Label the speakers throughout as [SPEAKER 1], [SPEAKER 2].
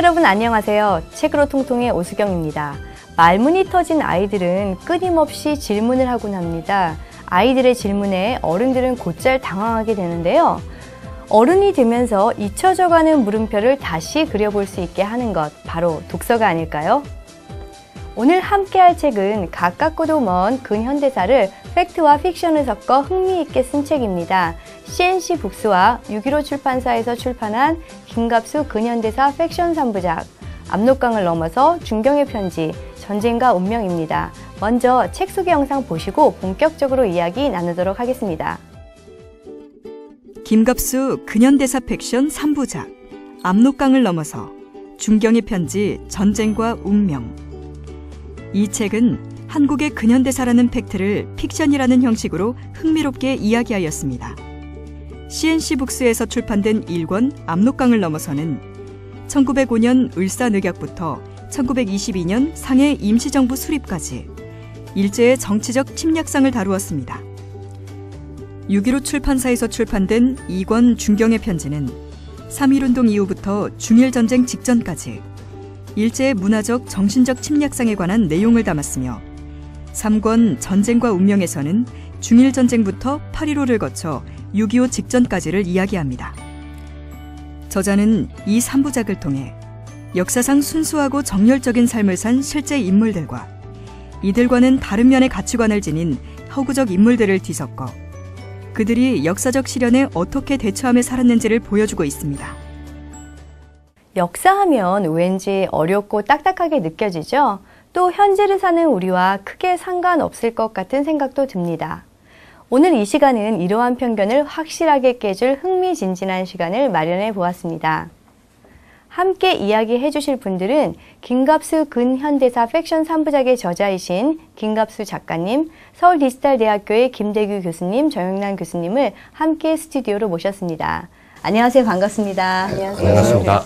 [SPEAKER 1] 여러분 안녕하세요. 책으로 통통의 오수경입니다. 말문이 터진 아이들은 끊임없이 질문을 하곤 합니다. 아이들의 질문에 어른들은 곧잘 당황하게 되는데요. 어른이 되면서 잊혀져가는 물음표를 다시 그려볼 수 있게 하는 것, 바로 독서가 아닐까요? 오늘 함께할 책은 가깝고도 먼 근현대사를 팩트와 픽션을 섞어 흥미있게 쓴 책입니다. CNC 북스와 615 출판사에서 출판한 김갑수 근현대사 픽션 3부작, 압록강을 넘어서 중경의 편지, 전쟁과 운명입니다. 먼저 책 소개 영상 보시고 본격적으로 이야기 나누도록 하겠습니다.
[SPEAKER 2] 김갑수 근현대사 픽션 3부작, 압록강을 넘어서 중경의 편지, 전쟁과 운명. 이 책은 한국의 근현대사라는 팩트를 픽션이라는 형식으로 흥미롭게 이야기하였습니다. CNC 북스에서 출판된 1권 압록강을 넘어서는 1905년 을사늑약부터 1922년 상해 임시정부 수립까지 일제의 정치적 침략상을 다루었습니다. 6.15 출판사에서 출판된 2권 중경의 편지는 3.1운동 이후부터 중일전쟁 직전까지 일제의 문화적, 정신적 침략상에 관한 내용을 담았으며 3권 전쟁과 운명에서는 중일전쟁부터 8.15를 거쳐 6.25 직전까지를 이야기합니다. 저자는 이 3부작을 통해 역사상 순수하고 정열적인 삶을 산 실제 인물들과 이들과는 다른 면의 가치관을 지닌 허구적 인물들을 뒤섞어 그들이 역사적 시련에 어떻게 대처하며 살았는지를 보여주고 있습니다.
[SPEAKER 1] 역사하면 왠지 어렵고 딱딱하게 느껴지죠? 또 현재를 사는 우리와 크게 상관없을 것 같은 생각도 듭니다. 오늘 이 시간은 이러한 편견을 확실하게 깨줄 흥미진진한 시간을 마련해 보았습니다. 함께 이야기해 주실 분들은 김갑수 근현대사 픽션 3부작의 저자이신 김갑수 작가님, 서울디지털대학교의 김대규 교수님, 정영란 교수님을 함께 스튜디오로 모셨습니다. 안녕하세요. 반갑습니다.
[SPEAKER 3] 안녕하세요. 반갑습니다.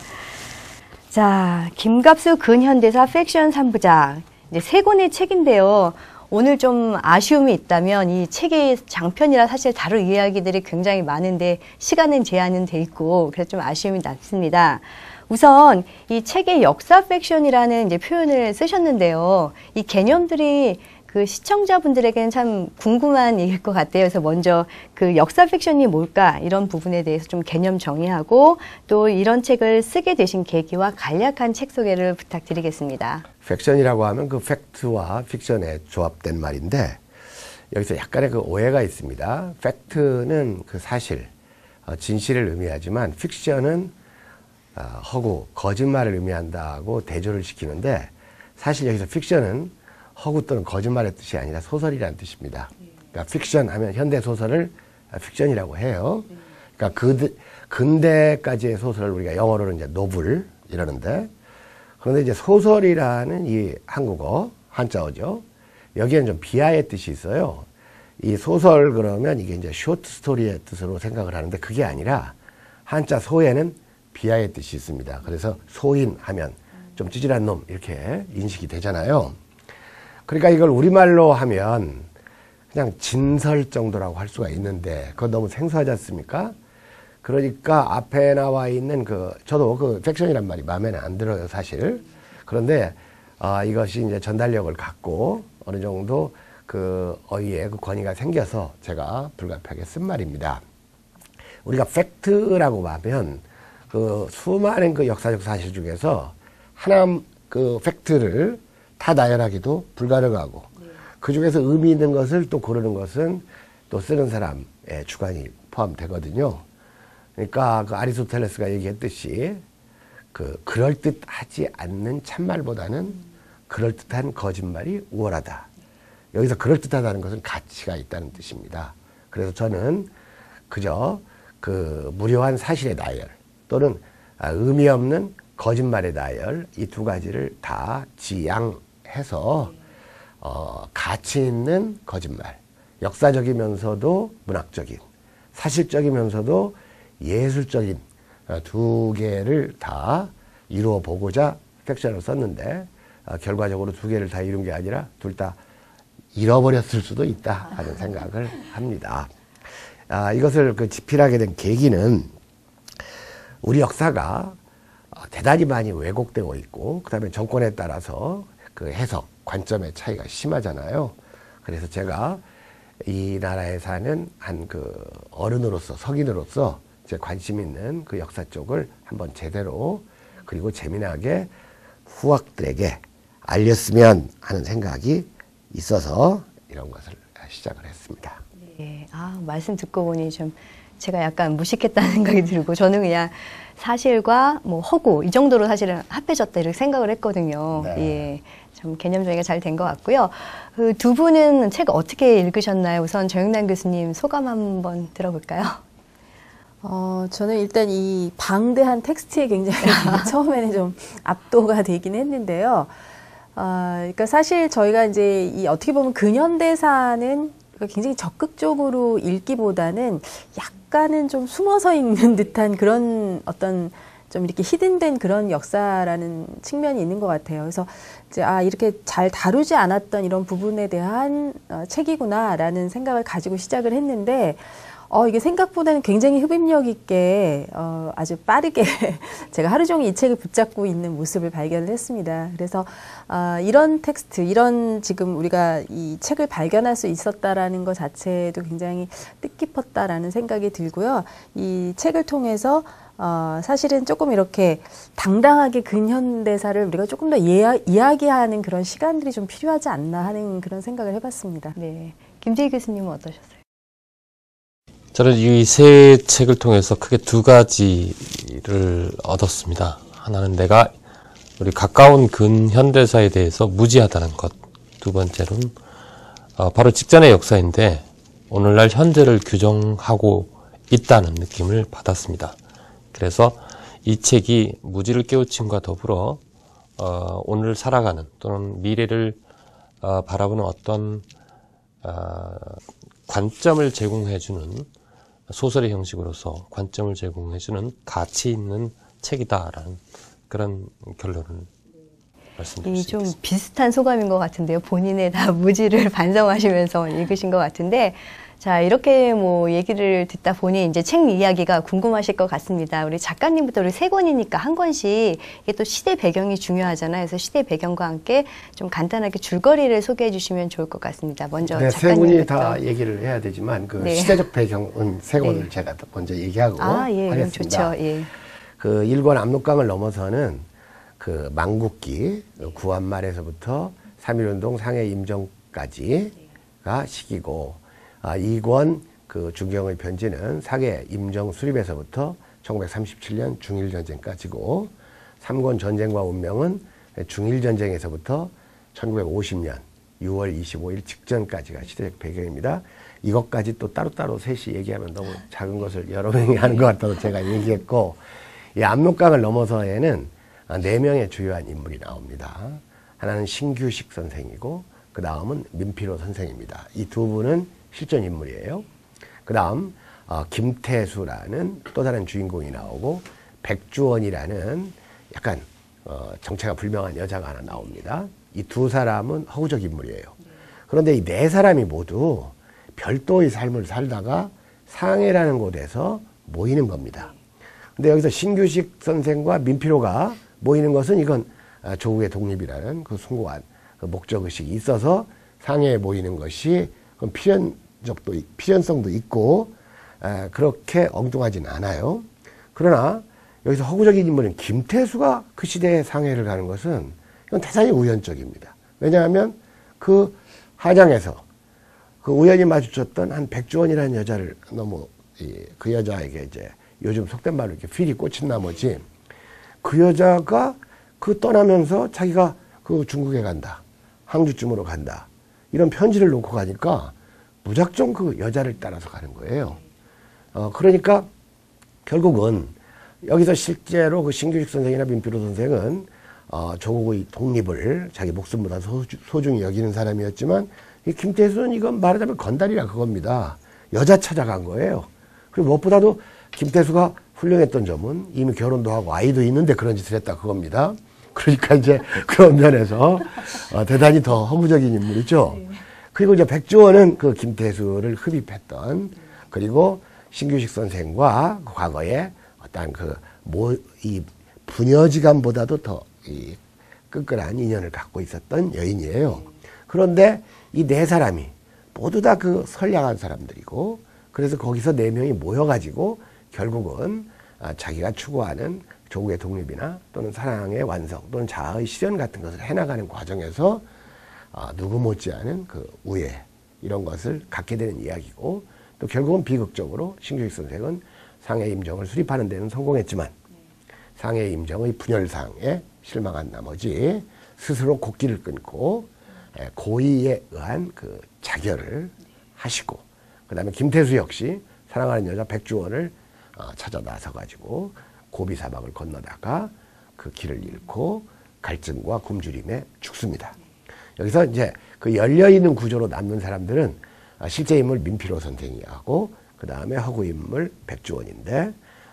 [SPEAKER 1] 자, 김갑수 근현대사 픽션 3부작. 이제 세 권의 책인데요. 오늘 좀 아쉬움이 있다면 이 책의 장편이라 사실 다룰 이야기들이 굉장히 많은데 시간은 제한은 돼 있고 그래서 좀 아쉬움이 남습니다. 우선 이 책의 역사 픽션이라는 이제 표현을 쓰셨는데요. 이 개념들이 그 시청자분들에게는 참 궁금한 얘기일 것 같아요. 그래서 먼저 그 역사 픽션이 뭘까 이런 부분에 대해서 좀 개념 정의하고 또 이런 책을 쓰게 되신 계기와 간략한 책 소개를 부탁드리겠습니다.
[SPEAKER 3] 픽션이라고 하면 그 팩트와 픽션의 조합된 말인데 여기서 약간의 그 오해가 있습니다. 팩트는 그 사실, 진실을 의미하지만 픽션은 허구, 거짓말을 의미한다고 대조를 시키는데 사실 여기서 픽션은 허구 또는 거짓말의 뜻이 아니라 소설이라는 뜻입니다. 그러니까 픽션 하면 현대 소설을 픽션이라고 해요. 그러니까 근대까지의 소설을 우리가 영어로는 이제 노블 이러는데, 그런데 이제 소설이라는 이 한국어, 한자어죠. 여기에는 좀 비하의 뜻이 있어요. 이 소설 그러면 이게 이제 쇼트 스토리의 뜻으로 생각을 하는데 그게 아니라 한자 소에는 비하의 뜻이 있습니다. 그래서 소인 하면 좀 찌질한 놈 이렇게 인식이 되잖아요. 그러니까 이걸 우리말로 하면 그냥 진설 정도라고 할 수가 있는데 그건 너무 생소하지 않습니까? 그러니까 앞에 나와 있는 저도 그 픽션이란 말이 마음에는 안 들어요, 사실. 그런데 이것이 이제 전달력을 갖고 어느 정도 그 어휘에 그 권위가 생겨서 제가 불가피하게 쓴 말입니다. 우리가 팩트라고 하면 그 수많은 그 역사적 사실 중에서 하나 그 팩트를 다 나열하기도 불가능하고 그 중에서 의미 있는 것을 또 고르는 것은 또 쓰는 사람의 주관이 포함되거든요. 그러니까 그 아리스토텔레스가 얘기했듯이 그럴듯하지 않는 참말보다는 그럴듯한 거짓말이 우월하다. 여기서 그럴듯하다는 것은 가치가 있다는 뜻입니다. 그래서 저는 그저 그 무료한 사실의 나열 또는 의미 없는 거짓말의 나열 이 두 가지를 다 지양해서 가치 있는 거짓말, 역사적이면서도 문학적인, 사실적이면서도 예술적인 두 개를 다 이루어 보고자 픽션을 썼는데 결과적으로 두 개를 다 이룬 게 아니라 둘 다 잃어버렸을 수도 있다 하는 생각을 합니다. 이것을 집필하게 된 계기는 우리 역사가 대단히 많이 왜곡되고 있고, 그 다음에 정권에 따라서 그 해석, 관점의 차이가 심하잖아요. 그래서 제가 이 나라에 사는 한 그 어른으로서, 석인으로서 제 관심 있는 그 역사 쪽을 한번 제대로 그리고 재미나게 후학들에게 알렸으면 하는 생각이 있어서 이런 것을 시작을 했습니다.
[SPEAKER 1] 네. 말씀 듣고 보니 좀 제가 약간 무식했다는 생각이 들고, 저는 그냥 사실과 뭐 허구 이 정도로 사실은 합해졌다 이렇게 생각을 했거든요.
[SPEAKER 3] 네.
[SPEAKER 1] 예. 좀 개념 정리가 잘 된 것 같고요. 그 두 분은 책 어떻게 읽으셨나요? 우선 정영란 교수님 소감 한번 들어볼까요?
[SPEAKER 4] 저는 일단 이 방대한 텍스트에 굉장히 처음에는 좀 압도가 되긴 했는데요. 그러니까 사실 저희가 이제 이 어떻게 보면 근현대사는 굉장히 적극적으로 읽기보다는 약간은 좀 숨어서 읽는 듯한 그런 어떤 좀 이렇게 히든된 그런 역사라는 측면이 있는 것 같아요. 그래서 이제 이렇게 잘 다루지 않았던 이런 부분에 대한 책이구나라는 생각을 가지고 시작을 했는데, 이게 생각보다는 굉장히 흡입력 있게 아주 빠르게 제가 하루 종일 이 책을 붙잡고 있는 모습을 발견을 했습니다. 그래서 이런 텍스트, 이런 지금 우리가 이 책을 발견할 수 있었다라는 것 자체도 굉장히 뜻깊었다라는 생각이 들고요. 이 책을 통해서 사실은 조금 이렇게 당당하게 근현대사를 우리가 조금 더 이야기하는 그런 시간들이 좀 필요하지 않나 하는 그런 생각을 해봤습니다.
[SPEAKER 1] 네. 김재희 교수님은 어떠셨어요?
[SPEAKER 5] 저는 이 세 책을 통해서 크게 두 가지를 얻었습니다. 하나는 내가 우리 가까운 근현대사에 대해서 무지하다는 것. 두 번째로는 바로 직전의 역사인데 오늘날 현재를 규정하고 있다는 느낌을 받았습니다. 그래서 이 책이 무지를 깨우침과 더불어 오늘 살아가는 또는 미래를 바라보는 어떤 관점을 제공해주는 소설의 형식으로서 관점을 제공해주는 가치 있는 책이다라는 그런 결론을 말씀드릴 수
[SPEAKER 1] 좀
[SPEAKER 5] 있겠습니다.
[SPEAKER 1] 비슷한 소감인 것 같은데요. 본인의 다 무지를 반성하시면서 읽으신 것 같은데, 자, 이렇게 뭐 얘기를 듣다 보니 이제 책 이야기가 궁금하실 것 같습니다. 우리 작가님부터 우리 세 권이니까 한 권씩, 이게 또 시대 배경이 중요하잖아요. 그래서 시대 배경과 함께 좀 간단하게 줄거리를 소개해 주시면 좋을 것 같습니다. 먼저
[SPEAKER 3] 네, 세
[SPEAKER 1] 작가님부터.
[SPEAKER 3] 분이 다 얘기를 해야 되지만 그
[SPEAKER 1] 네.
[SPEAKER 3] 시대적 배경은 세 권을
[SPEAKER 1] 네.
[SPEAKER 3] 제가 먼저 얘기하고
[SPEAKER 1] 예,
[SPEAKER 3] 하겠습니다.
[SPEAKER 1] 좋죠. 예.
[SPEAKER 3] 그 1권 압록강을 넘어서는 그 망국기 구한말에서부터 3.1운동 상해 임정까지가 시기고, 2권 그 중경의 편지는 상해 임정 수립에서부터 1937년 중일전쟁까지고, 3권 전쟁과 운명은 중일전쟁에서부터 1950년 6월 25일 직전까지가 시대적 배경입니다. 이것까지 또 따로따로 셋이 얘기하면 너무 작은 것을 여러 명이 하는 것 같아서 제가 얘기했고, 이 압록강을 넘어서에는 4명의 주요한 인물이 나옵니다. 하나는 신규식 선생이고, 그 다음은 민필호 선생입니다. 이 두 분은 실존 인물이에요. 그 다음 김태수라는 또 다른 주인공이 나오고, 백주원이라는 약간 정체가 불명한 여자가 하나 나옵니다. 이 두 사람은 허구적 인물이에요. 그런데 이 네 사람이 모두 별도의 삶을 살다가 상해라는 곳에서 모이는 겁니다. 근데 여기서 신규식 선생과 민필호가 모이는 것은 이건 조국의 독립이라는 그 숭고한 그 목적의식이 있어서 상해에 모이는 것이 필연성도 있고 그렇게 엉뚱하진 않아요. 그러나 여기서 허구적인 인물인 김태수가 그 시대에 상해를 가는 것은 이건 대단히 우연적입니다. 왜냐하면 그 한양에서 그 우연히 마주쳤던 한 백주원이라는 여자를 너무 그 여자에게 이제 요즘 속된 말로 이렇게 필이 꽂힌 나머지 그 여자가 그 떠나면서 자기가 그 중국에 간다, 항주쯤으로 간다, 이런 편지를 놓고 가니까 무작정 그 여자를 따라서 가는 거예요. 그러니까 결국은 여기서 실제로 그 신규식 선생이나 민필호 선생은 조국의 독립을 자기 목숨보다 소중히 여기는 사람이었지만, 이 김태수는 이건 말하자면 건달이라 그겁니다. 여자 찾아간 거예요. 그리고 무엇보다도 김태수가 훌륭했던 점은 이미 결혼도 하고 아이도 있는데 그런 짓을 했다 그겁니다. 그러니까 이제 그런 면에서 대단히 더 허무적인 인물이죠. 그리고 이제 백주원은 그 김태수를 흡입했던, 그리고 신규식 선생과 과거에 어떤 이 부녀지간보다도 더 이 끈끈한 인연을 갖고 있었던 여인이에요. 그런데 이 네 사람이 모두 다 그 선량한 사람들이고, 그래서 거기서 네 명이 모여가지고 결국은 자기가 추구하는 조국의 독립이나 또는 사랑의 완성 또는 자아의 실현 같은 것을 해나가는 과정에서 누구 못지않은 그 우애 이런 것을 갖게 되는 이야기고, 또 결국은 비극적으로 신규식 선생은 상해 임정을 수립하는 데는 성공했지만 상해 임정의 분열상에 실망한 나머지 스스로 곡기를 끊고 고의에 의한 그 자결을 하시고, 그 다음에 김태수 역시 사랑하는 여자 백주원을 찾아 나서가지고 고비 사막을 건너다가 그 길을 잃고 갈증과 굶주림에 죽습니다. 여기서 이제 그 열려있는 구조로 남는 사람들은 실제 인물 민필호 선생이 하고, 그 다음에 허구 인물 백주원인데,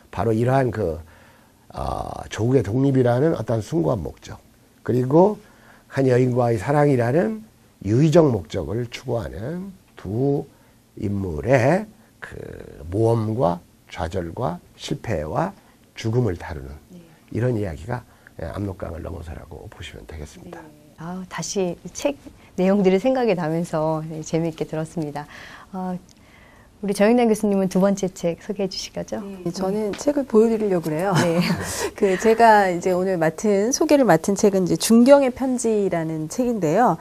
[SPEAKER 3] 바로 이러한 그 조국의 독립이라는 어떤 숭고한 목적, 그리고 한 여인과의 사랑이라는 유의적 목적을 추구하는 두 인물의 그 모험과 좌절과 실패와 죽음을 다루는 이런 이야기가 압록강을 넘어서라고 보시면 되겠습니다.
[SPEAKER 1] 다시 책 내용들이 생각이 나면서 재미있게 들었습니다. 우리 정윤란 교수님은 두 번째 책 소개해 주시겠죠?
[SPEAKER 4] 저는 책을 보여드리려고 그래요. 네. 제가 이제 오늘 소개를 맡은 책은 이제 중경의 편지라는 책인데요.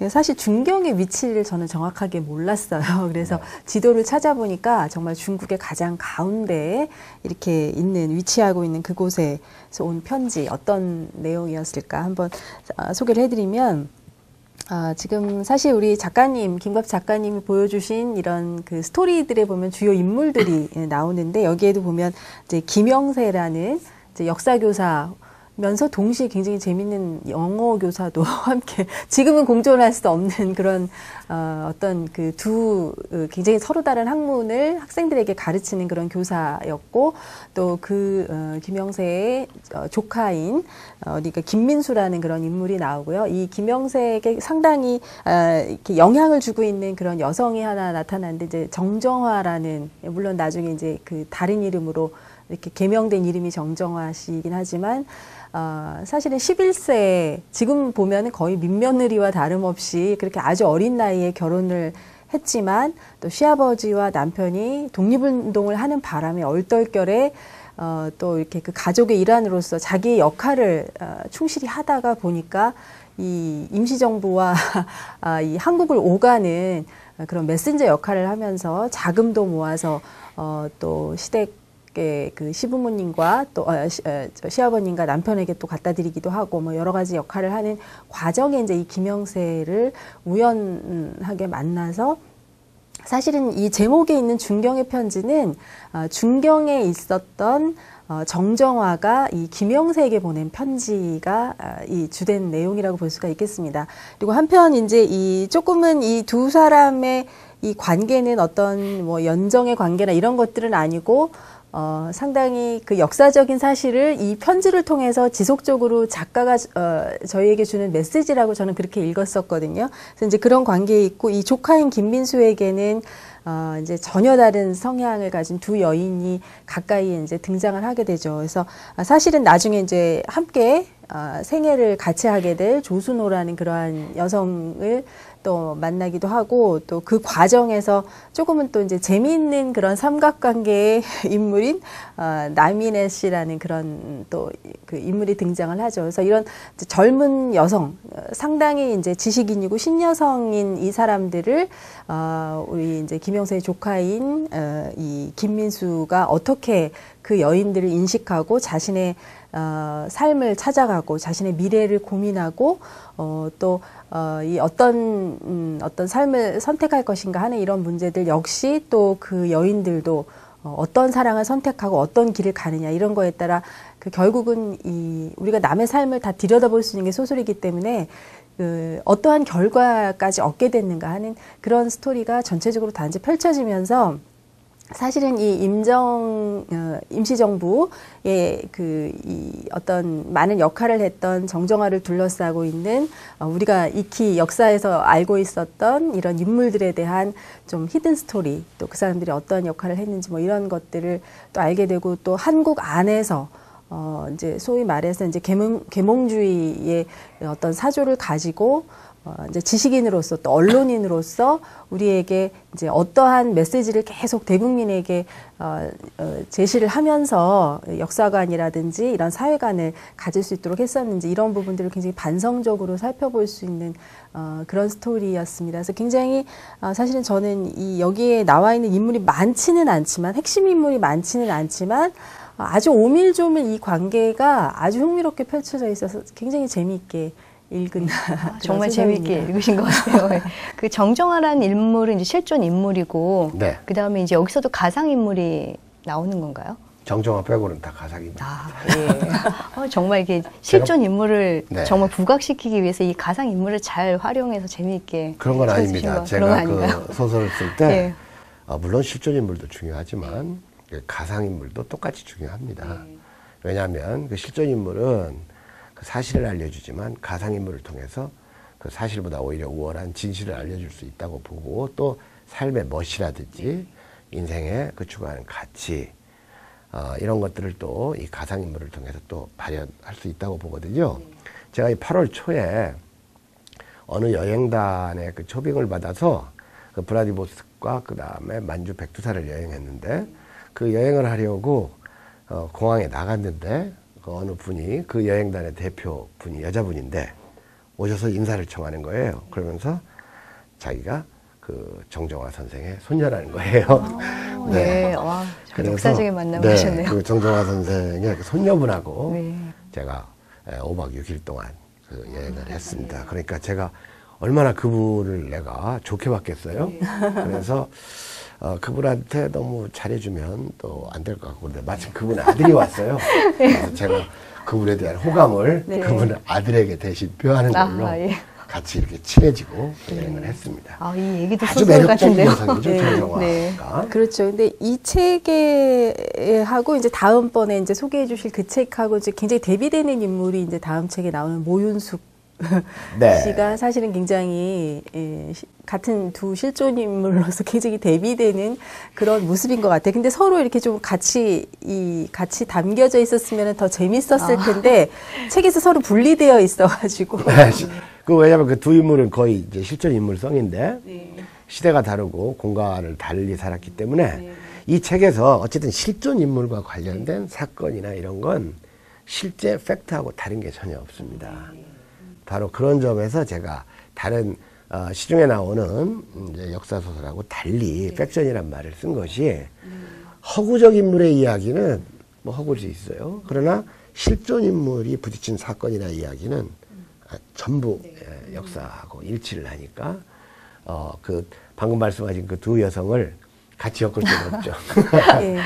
[SPEAKER 4] 사실 중경의 위치를 저는 정확하게 몰랐어요. 그래서 지도를 찾아보니까 정말 중국의 가장 가운데에 이렇게 위치하고 있는 그곳에서 온 편지, 어떤 내용이었을까 한번 소개를 해드리면, 지금 사실 우리 작가님, 김갑 작가님이 보여주신 이런 그 스토리들에 보면 주요 인물들이 나오는데, 여기에도 보면 이제 김영세라는 이제 역사교사면서 동시에 굉장히 재밌는 영어 교사도 함께, 지금은 공존할 수 없는 그런 어떤 그 굉장히 서로 다른 학문을 학생들에게 가르치는 그런 교사였고, 또 김영세의 조카인 그러니까 김민수라는 그런 인물이 나오고요. 이 김영세에게 상당히 이렇게 영향을 주고 있는 그런 여성이 하나 나타나는데, 이제 정정화라는, 물론 나중에 이제 그 다른 이름으로 이렇게 개명된 이름이 정정화 씨이긴 하지만, 사실은 11세, 지금 보면은 거의 민며느리와 다름없이 그렇게 아주 어린 나이에 결혼을 했지만, 또 시아버지와 남편이 독립운동을 하는 바람에 얼떨결에 또 이렇게 그 가족의 일환으로서 자기의 역할을 충실히 하다가 보니까 이 임시정부와 이 한국을 오가는 그런 메신저 역할을 하면서 자금도 모아서 또 시댁의 그 시부모님과 또 시아버님과 남편에게 또 갖다 드리기도 하고, 뭐 여러 가지 역할을 하는 과정에 이제 이 김영세를 우연하게 만나서, 사실은 이 제목에 있는 중경의 편지는 중경에 있었던 정정화가 이 김영세에게 보낸 편지가 이 주된 내용이라고 볼 수가 있겠습니다. 그리고 한편 이제 조금은 이 두 사람의 이 관계는 어떤 뭐 연정의 관계나 이런 것들은 아니고, 상당히 그 역사적인 사실을 이 편지를 통해서 지속적으로 작가가 저희에게 주는 메시지라고 저는 그렇게 읽었었거든요. 그래서 이제 그런 관계에 있고, 이 조카인 김민수에게는 이제 전혀 다른 성향을 가진 두 여인이 가까이 이제 등장을 하게 되죠. 그래서 사실은 나중에 이제 함께 생애를 같이 하게 될 조순호라는 그러한 여성을 또 만나기도 하고, 또 그 과정에서 조금은 또 이제 재미있는 그런 삼각관계의 인물인 남인혜 씨라는 그런 또 그 인물이 등장을 하죠. 그래서 이런 젊은 여성, 상당히 이제 지식인이고 신여성인 이 사람들을 우리 이제 김영세의 조카인 이 김민수가 어떻게 그 여인들을 인식하고 자신의 삶을 찾아가고 자신의 미래를 고민하고 또 이 어떤 삶을 선택할 것인가 하는 이런 문제들 역시 또 그 여인들도 어떤 사랑을 선택하고 어떤 길을 가느냐 이런 거에 따라 그 결국은 우리가 남의 삶을 다 들여다볼 수 있는 게 소설이기 때문에 어떠한 결과까지 얻게 됐는가 하는 그런 스토리가 전체적으로 단지 펼쳐지면서, 사실은 이 임시정부의 어떤 많은 역할을 했던 정정화를 둘러싸고 있는 우리가 익히 역사에서 알고 있었던 이런 인물들에 대한 좀 히든 스토리, 또 그 사람들이 어떤 역할을 했는지 뭐 이런 것들을 또 알게 되고, 또 한국 안에서 이제 소위 말해서 이제 계몽주의의 어떤 사조를 가지고 이제 지식인으로서 또 언론인으로서 우리에게 이제 어떠한 메시지를 계속 대국민에게 제시를 하면서 역사관이라든지 이런 사회관을 가질 수 있도록 했었는지 이런 부분들을 굉장히 반성적으로 살펴볼 수 있는 그런 스토리였습니다. 그래서 굉장히 사실은 저는 이 여기에 나와 있는 인물이 많지는 않지만 핵심 인물이 많지는 않지만 아주 오밀조밀 이 관계가 아주 흥미롭게 펼쳐져 있어서 굉장히 재미있게 읽은
[SPEAKER 1] 정말 재미있게 읽으신 것 같아요. 그 정정화라는 인물은 이제 실존 인물이고,
[SPEAKER 3] 네.
[SPEAKER 1] 그 다음에 이제 여기서도 가상 인물이 나오는 건가요?
[SPEAKER 3] 정정화 빼고는 다 가상입니다.
[SPEAKER 1] 예. 정말 이게 실존 인물을
[SPEAKER 3] 네.
[SPEAKER 1] 정말 부각시키기 위해서 이 가상 인물을 잘 활용해서 재미있게
[SPEAKER 3] 그런 건 아닙니다. 제가
[SPEAKER 1] 그런
[SPEAKER 3] 그 소설을 쓸 때
[SPEAKER 1] 예.
[SPEAKER 3] 물론 실존 인물도 중요하지만 가상 인물도 똑같이 중요합니다. 왜냐하면 그 실존 인물은 그 사실을 알려주지만 가상인물을 통해서 그 사실보다 오히려 우월한 진실을 알려줄 수 있다고 보고 또 삶의 멋이라든지 인생에 그 추구하는 가치 이런 것들을 또 이 가상인물을 통해서 또 발현할 수 있다고 보거든요. 제가 이 8월 초에 어느 여행단의 그 초빙을 받아서 그 브라디보스크와 그 다음에 만주 백두산을 여행했는데 그 여행을 하려고 공항에 나갔는데 그 어느 분이 그 여행단의 대표분이 여자분인데 오셔서 인사를 청하는 거예요. 그러면서 자기가 그 정정화 선생의 손녀라는 거예요.
[SPEAKER 1] 네. 와, 역사적인 만남을 하셨네요.
[SPEAKER 3] 그 정정화 선생의 그 손녀분하고
[SPEAKER 1] 네.
[SPEAKER 3] 제가 5박 6일 동안 그 여행을 했습니다. 그러니까 제가 얼마나 그분을 내가 좋게 봤겠어요. 그래서 그분한테 너무 잘해주면 또 안 될 것 같고, 근데 마침 그분의 아들이 왔어요. 그래서 제가 그분에 대한 호감을 그분 아들에게 대신 표하는 걸로 같이 이렇게 친해지고 여행을 했습니다.
[SPEAKER 1] 이 얘기도
[SPEAKER 3] 아주
[SPEAKER 1] 소설
[SPEAKER 3] 매력적인
[SPEAKER 1] 같은데요.
[SPEAKER 3] 여성이죠, 정정화가.
[SPEAKER 1] 네.
[SPEAKER 4] 그렇죠. 근데 이 책하고 이제 다음번에 이제 소개해 주실 그 책하고 이제 굉장히 대비되는 인물이 이제 다음 책에 나오는 모윤숙
[SPEAKER 3] 네.
[SPEAKER 4] 씨가 사실은 굉장히 같은 두 실존 인물로서 굉장히 대비되는 그런 모습인 것 같아요. 근데 서로 이렇게 좀 같이 담겨져 있었으면 더 재밌었을 텐데 책에서 서로 분리되어 있어가지고.
[SPEAKER 3] 네. 왜냐하면 그 두 인물은 거의 이제 실존 인물성인데 시대가 다르고 공간을 달리 살았기 때문에 이 책에서 어쨌든 실존 인물과 관련된 사건이나 이런 건 실제 팩트하고 다른 게 전혀 없습니다. 바로 그런 점에서 제가 다른 시중에 나오는 이제 역사 소설하고 달리 팩션이란 말을 쓴 것이 허구적 인물의 이야기는 뭐 허구일 수 있어요. 그러나 실존 인물이 부딪힌 사건이나 이야기는 전부 역사하고 일치를 하니까 그 방금 말씀하신 그 두 여성을 같이 엮을 수는 없죠.
[SPEAKER 4] 네,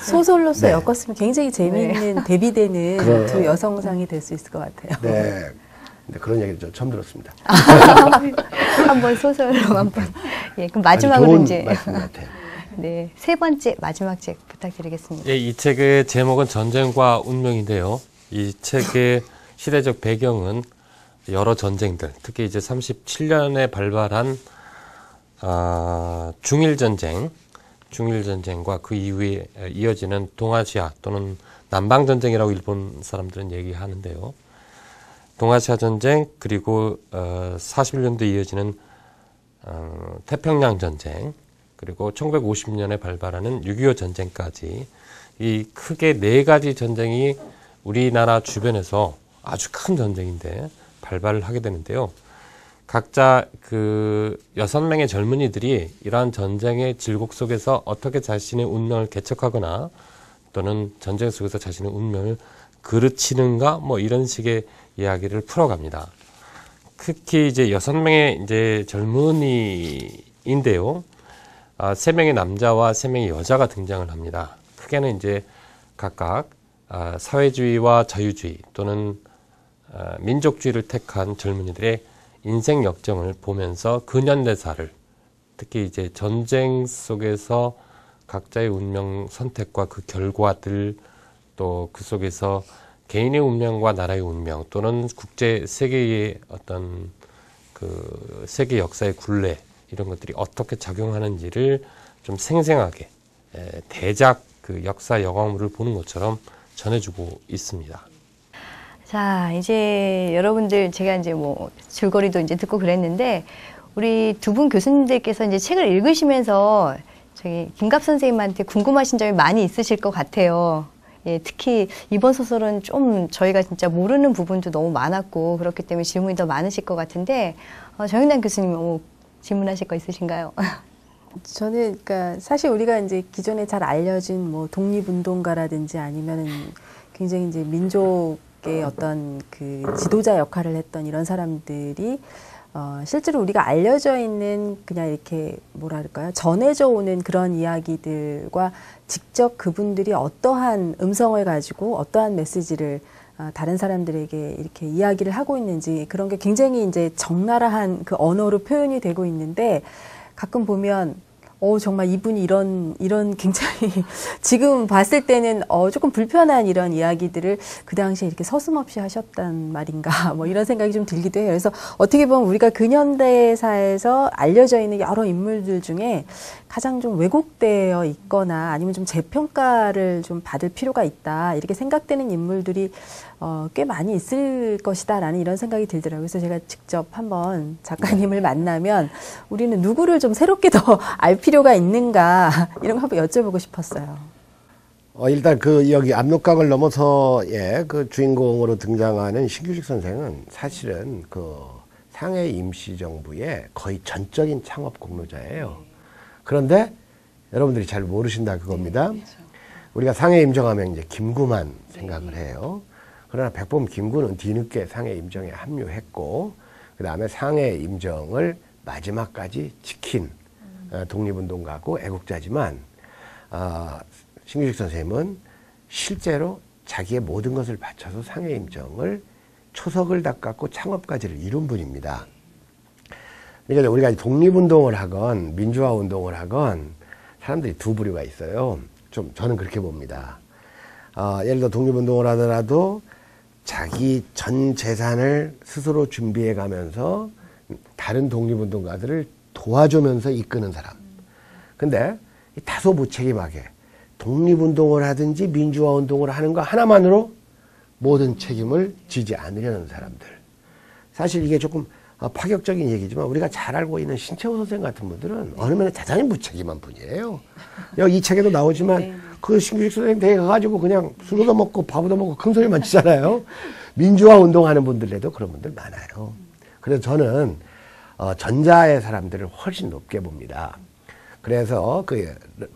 [SPEAKER 4] 소설로서 엮었으면 굉장히 재미있는 대비되는 두 여성상이 될 수 있을 것 같아요.
[SPEAKER 3] 네. 근데 그런 얘기를 저 처음 들었습니다.
[SPEAKER 1] 한번 소설로 한번. 예, 그럼 마지막으로 이제
[SPEAKER 3] 말씀 같아요.
[SPEAKER 1] 네, 세 번째 마지막 책 부탁드리겠습니다.
[SPEAKER 5] 예, 이 책의 제목은 전쟁과 운명인데요. 이 책의 시대적 배경은 여러 전쟁들, 특히 이제 37년에 발발한 중일전쟁과 그 이후에 이어지는 동아시아 또는 남방전쟁이라고 일본 사람들은 얘기하는데요. 동아시아 전쟁, 그리고 41년도에 이어지는 태평양 전쟁, 그리고 1950년에 발발하는 6.25 전쟁까지 이 크게 네 가지 전쟁이 우리나라 주변에서 아주 큰 전쟁인데 발발을 하게 되는데요. 각자 그 6명의 젊은이들이 이러한 전쟁의 질곡 속에서 어떻게 자신의 운명을 개척하거나 또는 전쟁 속에서 자신의 운명을 그르치는가 뭐 이런 식의 이야기를 풀어갑니다. 특히 이제 6명의 이제 젊은이인데요. 3명의 남자와 3명의 여자가 등장을 합니다. 크게는 이제 각각 사회주의와 자유주의 또는 민족주의를 택한 젊은이들의 인생 역정을 보면서 근현대사를, 특히 이제 전쟁 속에서 각자의 운명 선택과 그 결과들, 또 그 속에서 개인의 운명과 나라의 운명 또는 국제 세계의 어떤 그 세계 역사의 굴레, 이런 것들이 어떻게 작용하는지를 좀 생생하게 대작 그 역사 영화물을 보는 것처럼 전해주고 있습니다.
[SPEAKER 1] 자, 이제 여러분들 제가 이제 뭐 줄거리도 이제 듣고 그랬는데 우리 두 분 교수님들께서 이제 책을 읽으시면서 저기 김갑 선생님한테 궁금하신 점이 많이 있으실 것 같아요. 예, 특히 이번 소설은 좀 저희가 진짜 모르는 부분도 너무 많았고 그렇기 때문에 질문이 더 많으실 것 같은데 정윤남 교수님 뭐 질문하실 거 있으신가요?
[SPEAKER 4] 저는 그러니까 사실 우리가 이제 기존에 잘 알려진 뭐 독립운동가라든지 아니면은 굉장히 이제 민족의 어떤 그 지도자 역할을 했던 이런 사람들이 실제로 우리가 알려져 있는 그냥 이렇게 뭐랄까요 전해져 오는 그런 이야기들과 직접 그분들이 어떠한 음성을 가지고 어떠한 메시지를 다른 사람들에게 이렇게 이야기를 하고 있는지 그런 게 굉장히 이제 적나라한 그 언어로 표현이 되고 있는데 가끔 보면 정말 이분이 이런 굉장히 지금 봤을 때는 조금 불편한 이런 이야기들을 그 당시에 이렇게 서슴없이 하셨단 말인가 뭐 이런 생각이 좀 들기도 해요. 그래서 어떻게 보면 우리가 근현대사에서 알려져 있는 여러 인물들 중에 가장 좀 왜곡되어 있거나 아니면 좀 재평가를 좀 받을 필요가 있다 이렇게 생각되는 인물들이 꽤 많이 있을 것이다라는 이런 생각이 들더라고요. 그래서 제가 직접 한번 작가님을 만나면 우리는 누구를 좀 새롭게 더 알 필요가 있는가 이런 거 한번 여쭤보고 싶었어요.
[SPEAKER 3] 일단 여기 압록강을 넘어서의 그 주인공으로 등장하는 신규식 선생은 사실은 상해 임시정부의 거의 전적인 창업 공로자예요. 그런데 여러분들이 잘 모르신다 그겁니다. 네, 그렇죠. 우리가 상해 임정하면 이제 김구만 생각을 해요. 그러나 백범 김구는 뒤늦게 상해 임정에 합류했고 그 다음에 상해 임정을 마지막까지 지킨 독립운동가고 애국자지만 신규식 선생님은 실제로 자기의 모든 것을 바쳐서 상해 임정을 초석을 닦았고 창업까지를 이룬 분입니다. 그러니까 우리가 독립운동을 하건 민주화운동을 하건 사람들이 두 부류가 있어요. 저는 그렇게 봅니다. 예를 들어 독립운동을 하더라도 자기 전 재산을 스스로 준비해 가면서 다른 독립운동가들을 도와주면서 이끄는 사람. 근데 다소 무책임하게 독립운동을 하든지 민주화운동을 하는 거 하나만으로 모든 책임을 지지 않으려는 사람들. 사실 이게 조금 파격적인 얘기지만 우리가 잘 알고 있는 신채호 선생 같은 분들은 어느 면에 대단히 무책임한 분이에요. 여기 이 책에도 나오지만 그 신규식 선생님 댁에 가가지고 그냥 술도 먹고 밥도 먹고 큰 소리만 치잖아요. 민주화 운동하는 분들에도 그런 분들 많아요. 그래서 저는 전자의 사람들을 훨씬 높게 봅니다. 그래서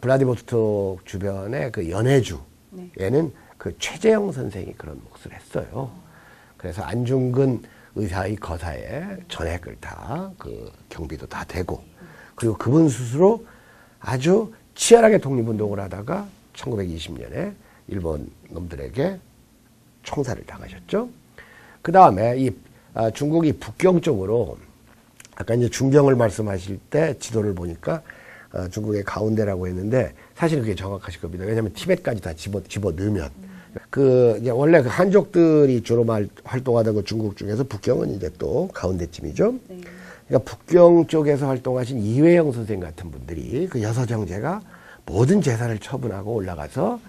[SPEAKER 3] 블라디보스톡 주변의 연해주에는 최재형 선생이 그런 몫을 했어요. 그래서 안중근 의사의 거사에 전액을 다 경비도 다 되고 그리고 그분 스스로 아주 치열하게 독립운동을 하다가 1920년에 일본 놈들에게 총살을 당하셨죠. 그 다음에 중국이 북경 쪽으로 아까 이제 중경을 말씀하실 때 지도를 보니까 중국의 가운데라고 했는데 사실 그게 정확하실 겁니다. 왜냐하면 티벳까지 다 집어 넣으면 이제 원래 한족들이 주로 활동하던 중국 중에서 북경은 이제 또 가운데쯤이죠. 네. 그러니까 북경 쪽에서 활동하신 이회영 선생 같은 분들이 여서정제가 모든 재산을 처분하고 올라가서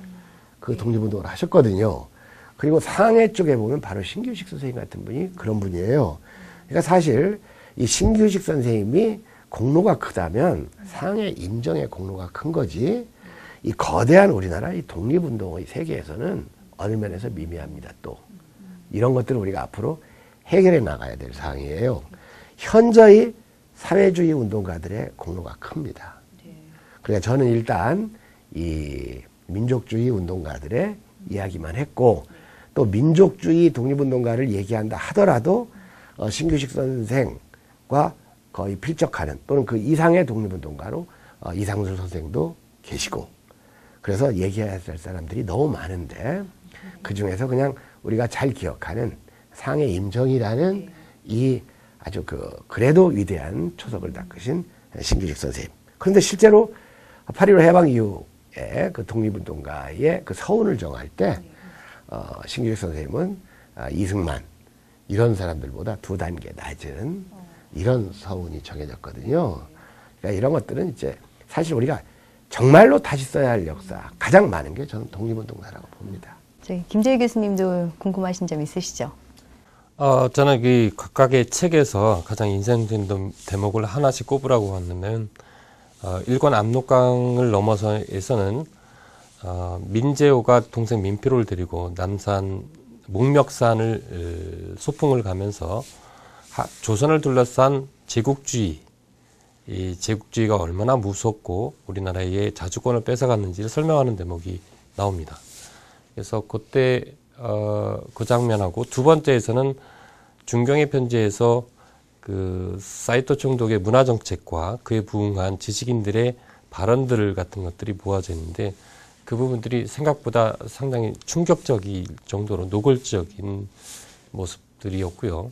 [SPEAKER 3] 독립운동을 하셨거든요. 그리고 상해 쪽에 보면 바로 신규식 선생님 같은 분이 그런 분이에요. 그러니까 사실 이 신규식 선생님이 공로가 크다면 상해 임정의 공로가 큰 거지 이 거대한 우리나라 이 독립운동의 세계에서는 어느 면에서 미미합니다. 또 이런 것들을 우리가 앞으로 해결해 나가야 될 사항이에요. 현저히 사회주의 운동가들의 공로가 큽니다. 그러니까 저는 일단 이 민족주의 운동가들의 이야기만 했고 또 민족주의 독립운동가를 얘기한다 하더라도 신규식 선생과 거의 필적하는 또는 그 이상의 독립운동가로 이상술 선생도 계시고 그래서 얘기해야 될 사람들이 너무 많은데 그중에서 그냥 우리가 잘 기억하는 상해 임정이라는 이 아주 그래도 위대한 초석을 닦으신 신규식 선생님. 그런데 실제로 8.15 해방 이후에 독립운동가의 서운을 정할 때 신규식 선생님은 이승만 이런 사람들보다 2단계 낮은 이런 서운이 정해졌거든요. 그러니까 이런 것들은 이제 사실 우리가 정말로 다시 써야 할 역사 가장 많은 게 저는 독립운동사라고 봅니다.
[SPEAKER 1] 저희 김재희 교수님도 궁금하신 점 있으시죠?
[SPEAKER 5] 저는 이 각각의 책에서 가장 인상적인 대목을 하나씩 꼽으라고 하면은, 1권 압록강을 넘어서에서는, 민재호가 동생 민필호를 데리고 남산, 목멱산을 소풍을 가면서 조선을 둘러싼 제국주의, 이 제국주의가 얼마나 무섭고 우리나라의 자주권을 뺏어갔는지를 설명하는 대목이 나옵니다. 그래서 그때 그 장면하고 두 번째에서는 중경의 편지에서 그 사이토 총독의 문화 정책과 그에 부응한 지식인들의 발언들 같은 것들이 모아져 있는데 그 부분들이 생각보다 상당히 충격적일 정도로 노골적인 모습들이었고요.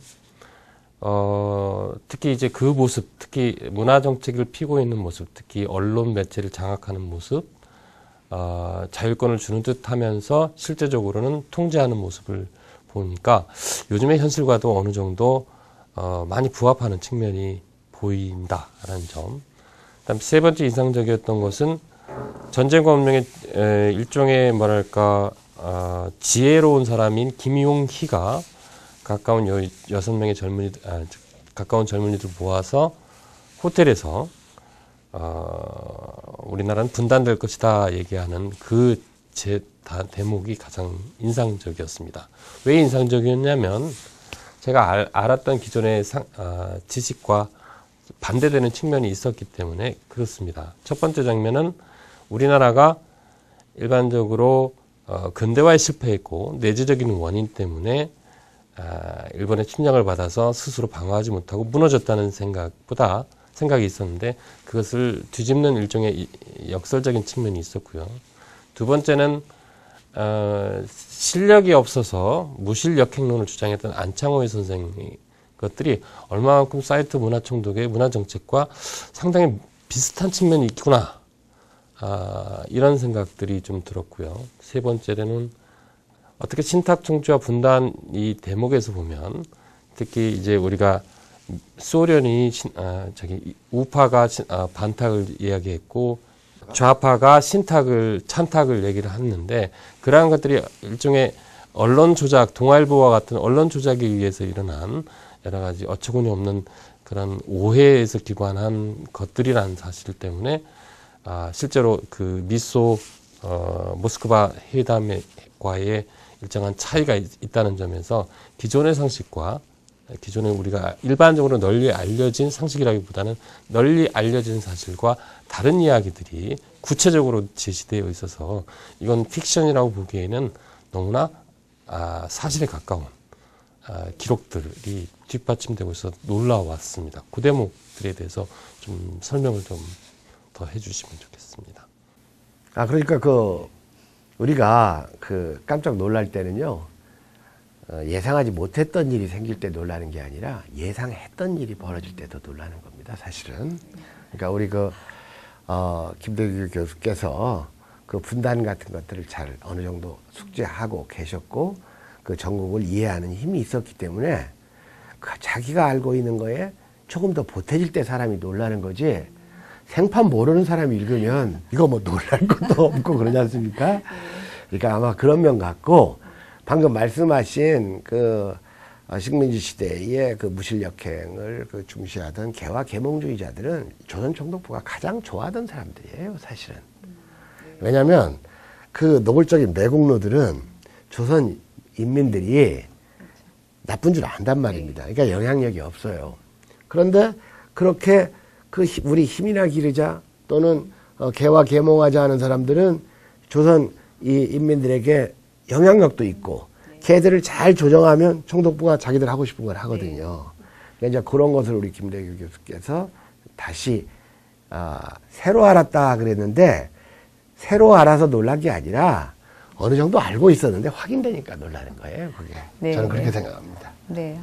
[SPEAKER 5] 특히 이제 그 모습, 특히 문화 정책을 피고 있는 모습, 특히 언론 매체를 장악하는 모습, 자율권을 주는 듯 하면서 실제적으로는 통제하는 모습을 보니까 요즘의 현실과도 어느 정도 많이 부합하는 측면이 보인다라는 점. 그다음 세 번째 인상적이었던 것은 전쟁과 운명의 일종의 뭐랄까 지혜로운 사람인 김용희가 가까운 가까운 젊은이들 모아서 호텔에서 우리나라는 분단될 것이다 얘기하는 그 대목이 가장 인상적이었습니다. 왜 인상적이었냐면 제가 알았던 기존의 지식과 반대되는 측면이 있었기 때문에 그렇습니다. 첫 번째 장면은 우리나라가 일반적으로 근대화에 실패했고 내재적인 원인 때문에 일본의 침략을 받아서 스스로 방어하지 못하고 무너졌다는 생각이 있었는데 그것을 뒤집는 일종의 역설적인 측면이 있었고요. 두 번째는 실력이 없어서 무실역행론을 주장했던 안창호의 선생의 것들이 얼마만큼 사이토 문화총독의 문화정책과 상당히 비슷한 측면이 있구나. 이런 생각들이 좀 들었고요. 세 번째로는 어떻게 신탁통치와 분단 이 대목에서 보면 특히 이제 우리가 소련이 우파가 반탁을 이야기했고 좌파가 찬탁을 얘기를 했는데 그러한 것들이 일종의 언론 조작, 동아일보와 같은 언론 조작에 의해서 일어난 여러 가지 어처구니 없는 그런 오해에서 기관한 것들이라는 사실 때문에 실제로 그 미소 모스크바 회담과의 일정한 차이가 있다는 점에서 기존의 상식과 기존에 우리가 일반적으로 널리 알려진 상식이라기보다는 널리 알려진 사실과 다른 이야기들이 구체적으로 제시되어 있어서 이건 픽션이라고 보기에는 너무나 사실에 가까운 기록들이 뒷받침되고 있어서 놀라웠습니다. 그 대목들에 대해서 좀 설명을 좀 더 해주시면 좋겠습니다.
[SPEAKER 3] 그러니까 우리가 깜짝 놀랄 때는요, 예상하지 못했던 일이 생길 때 놀라는 게 아니라 예상했던 일이 벌어질 때도 놀라는 겁니다, 사실은. 그러니까 우리 김대규 교수께서 그 분단 같은 것들을 잘 어느 정도 숙지하고 계셨고, 그 전국을 이해하는 힘이 있었기 때문에 자기가 알고 있는 거에 조금 더 보태질 때 사람이 놀라는 거지, 생판 모르는 사람이 읽으면 이거 뭐 놀랄 것도 없고 그러지 않습니까? 그러니까 아마 그런 면 같고, 방금 말씀하신 식민지 시대의 그 무실역행을 중시하던 개화 계몽주의자들은 조선 총독부가 가장 좋아하던 사람들이에요, 사실은. 왜냐하면 그 노골적인 매국노들은 조선 인민들이 나쁜 줄 안단 말입니다. 그러니까 영향력이 없어요. 그런데 그렇게 우리 힘이나 기르자 또는 개화 계몽하자 하는 사람들은 조선 이 인민들에게 영향력도 있고 걔들을 잘 조정하면 총독부가 자기들 하고 싶은 걸 하거든요. 그러니까 이제 그런 것을 우리 김대규 교수께서 다시 새로 알았다 그랬는데 새로 알아서 놀란 게 아니라 어느 정도 알고 있었는데 확인되니까 놀라는 거예요. 그게.
[SPEAKER 1] 네.
[SPEAKER 3] 저는 그렇게 생각합니다.
[SPEAKER 1] 네.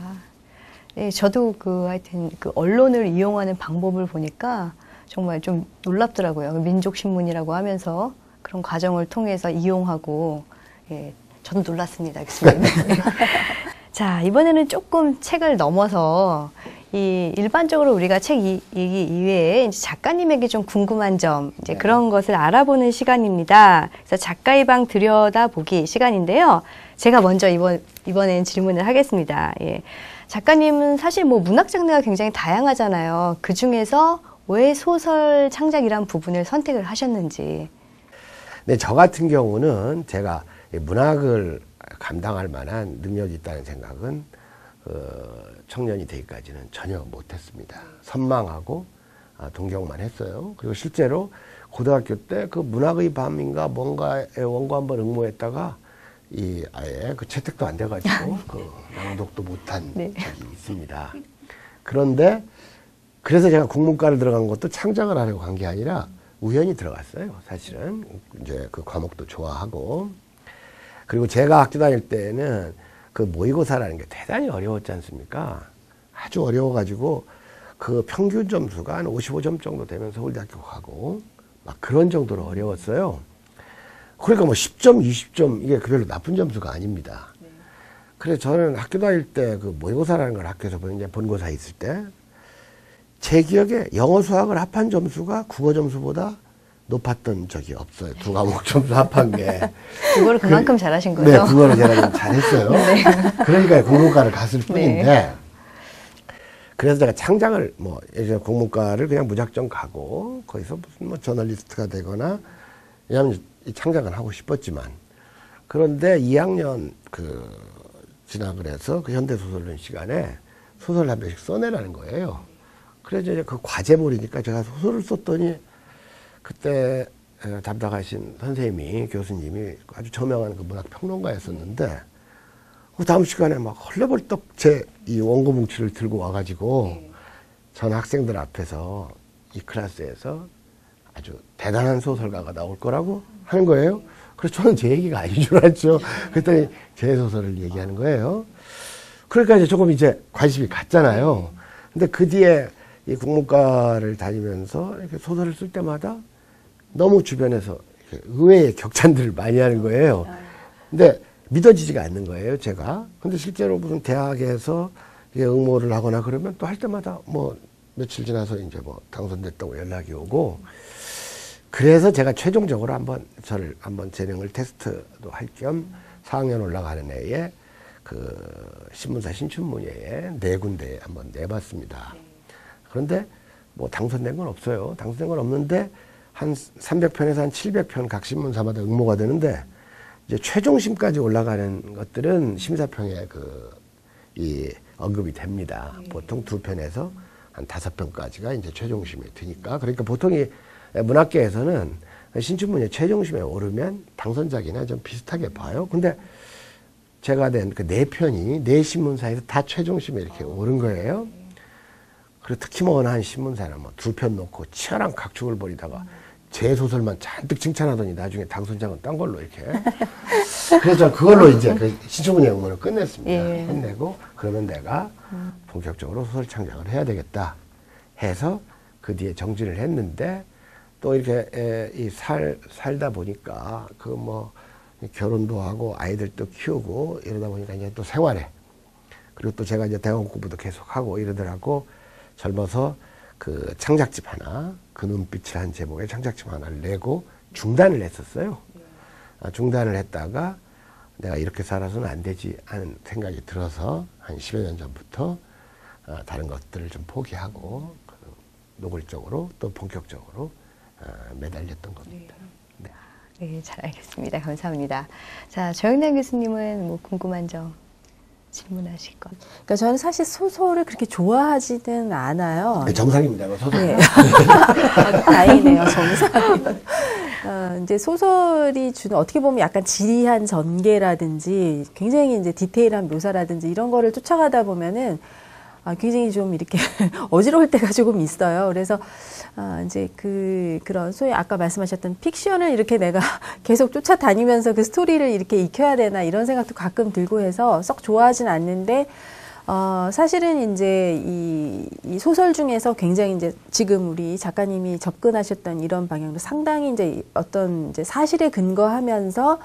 [SPEAKER 1] 네, 저도 하여튼 언론을 이용하는 방법을 보니까 정말 좀 놀랍더라고요. 민족신문이라고 하면서 그런 과정을 통해서 이용하고, 예, 저도 놀랐습니다, 교수님. 자, 이번에는 조금 책을 넘어서 일반적으로 우리가 책 이외에 이제 작가님에게 좀 궁금한 점, 이제 그런 것을 알아보는 시간입니다. 그래서 작가의 방 들여다보기 시간인데요. 제가 먼저 이번엔 질문을 하겠습니다. 예. 작가님은 사실 뭐 문학 장르가 굉장히 다양하잖아요. 그 중에서 왜 소설 창작이란 부분을 선택을 하셨는지.
[SPEAKER 3] 네, 저 같은 경우는 제가 문학을 감당할 만한 능력이 있다는 생각은 청년이 되기까지는 전혀 못했습니다. 선망하고 동경만 했어요. 그리고 실제로 고등학교 때 그 문학의 밤인가 뭔가에 원고 한번 응모했다가 아예 그 채택도 안 돼가지고 그 낭독도 못한
[SPEAKER 1] 네.
[SPEAKER 3] 적이 있습니다. 그런데 그래서 제가 국문과를 들어간 것도 창작을 하려고 간 게 아니라 우연히 들어갔어요. 사실은 이제 그 과목도 좋아하고 그리고 제가 학교 다닐 때는 그 모의고사라는 게 대단히 어려웠지 않습니까? 아주 어려워가지고 그 평균 점수가 한 55점 정도 되면 서울대학교 가고 막 그런 정도로 어려웠어요. 그러니까 뭐 10점, 20점 이게 별로 나쁜 점수가 아닙니다. 그래서 저는 학교 다닐 때 그 모의고사라는 걸 학교에서 이제 본고사 있을 때 제 기억에 영어 수학을 합한 점수가 국어 점수보다 높았던 적이 없어요. 두 과목 점수 합한 게.
[SPEAKER 1] 그거를 그만큼 잘하신 거예요?
[SPEAKER 3] 네, 그거를 제가 좀 잘했어요. 네. 그러니까 국문과를 갔을 뿐인데.
[SPEAKER 1] 네.
[SPEAKER 3] 그래서 제가 창작을 예전에 국문과를 그냥 무작정 가고 거기서 무슨 저널리스트가 되거나 왜냐하면 이 창작은 하고 싶었지만 그런데 2학년 진학을 해서 그 현대소설론 시간에 소설 한 편씩 써내라는 거예요. 그래서 이제 그 과제물이니까 제가 소설을 썼더니 그때 담당하신 선생님이 교수님이 아주 저명한 그 문학 평론가였었는데 그 다음 시간에 막 헐레벌떡 제 이 원고 뭉치를 들고 와가지고 전 학생들 앞에서 이 클래스에서 아주 대단한 소설가가 나올 거라고 하는 거예요. 그래서 저는 제 얘기가 아닌 줄 알았죠. 그랬더니 제 소설을 얘기하는 거예요. 그러니까 이제 조금 이제 관심이 갔잖아요. 근데 그 뒤에 이 국문과를 다니면서 이렇게 소설을 쓸 때마다 너무 주변에서 의외의 격찬들을 많이 하는 거예요. 근데 믿어지지가 않는 거예요, 제가. 근데 실제로 무슨 대학에서 응모를 하거나 그러면 또 할 때마다 며칠 지나서 이제 당선됐다고 연락이 오고 그래서 제가 최종적으로 저를 재능을 테스트도 할 겸 4학년 올라가는 해에 그 신문사 신춘문예에 4군데에 한번 내봤습니다. 그런데 당선된 건 없어요. 당선된 건 없는데 한 300편에서 한 700편 각 신문사마다 응모가 되는데 이제 최종심까지 올라가는 것들은 심사평에 언급이 됩니다. 보통 2편에서 한 5편까지가 이제 최종심에 드니까. 그러니까 보통 이 문학계에서는 신춘문예 최종심에 오르면 당선작이나 좀 비슷하게 봐요. 근데 제가 낸 그 4편이 4신문사에서 다 최종심에 이렇게 오른 거예요. 그리고 특히 한 신문사는 2편 놓고 치열한 각축을 벌이다가 제 소설만 잔뜩 칭찬하더니 나중에 당선작은 딴 걸로 이렇게. 그래서 그걸로 이제 그 신춘문예 응모를 끝냈습니다.
[SPEAKER 1] 예.
[SPEAKER 3] 끝내고 그러면 내가 본격적으로 소설 창작을 해야 되겠다 해서 그 뒤에 정진을 했는데 또 이렇게 살다 보니까 결혼도 하고 아이들도 키우고 이러다 보니까 이제 또 생활에 그리고 또 제가 이제 대학원 공부도 계속 하고 이러더라고 젊어서 그 창작집 하나 그 눈빛이라는 제목의 창작집 하나를 내고 중단을 했었어요. 중단을 했다가 내가 이렇게 살아서는 안 되지 하는 생각이 들어서 한 10여 년 전부터 다른 것들을 좀 포기하고 노골적으로 또 본격적으로 매달렸던 겁니다. 네.
[SPEAKER 1] 네, 잘 알겠습니다. 감사합니다. 자, 조영남 교수님은 궁금한 점 질문하실 것.
[SPEAKER 4] 그러니까 저는 사실 소설을 그렇게 좋아하지는 않아요.
[SPEAKER 3] 네, 정상입니다. 소설.
[SPEAKER 4] 네. 다행이네요. 정상이면. 이제 소설이 주는 어떻게 보면 약간 지리한 전개라든지 굉장히 이제 디테일한 묘사라든지 이런 거를 쫓아가다 보면은 굉장히 좀 이렇게 어지러울 때가 조금 있어요. 그래서 이제 그런 소위 아까 말씀하셨던 픽션을 이렇게 내가 계속 쫓아다니면서 그 스토리를 이렇게 익혀야 되나 이런 생각도 가끔 들고 해서 썩 좋아하진 않는데 사실은 이제 이 소설 중에서 굉장히 이제 지금 우리 작가님이 접근하셨던 이런 방향도 상당히 이제 어떤 이제 사실에 근거하면서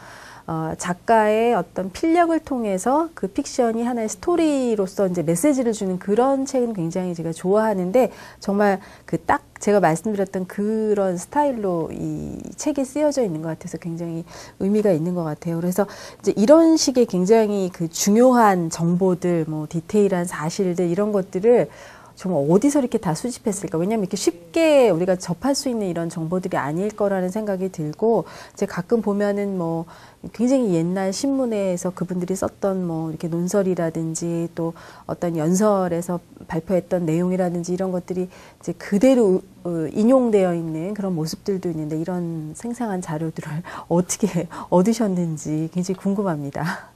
[SPEAKER 4] 작가의 어떤 필력을 통해서 그 픽션이 하나의 스토리로서 이제 메시지를 주는 그런 책은 굉장히 제가 좋아하는데 정말 그 딱 제가 말씀드렸던 그런 스타일로 이 책이 쓰여져 있는 것 같아서 굉장히 의미가 있는 것 같아요. 그래서 이제 이런 식의 굉장히 그 중요한 정보들, 뭐 디테일한 사실들 이런 것들을 정말 어디서 이렇게 다 수집했을까? 왜냐하면 이렇게 쉽게 우리가 접할 수 있는 이런 정보들이 아닐 거라는 생각이 들고, 이제 가끔 보면은 뭐 굉장히 옛날 신문에서 그분들이 썼던 뭐 이렇게 논설이라든지 또 어떤 연설에서 발표했던 내용이라든지 이런 것들이 이제 그대로 인용되어 있는 그런 모습들도 있는데 이런 생생한 자료들을 어떻게 얻으셨는지 굉장히 궁금합니다.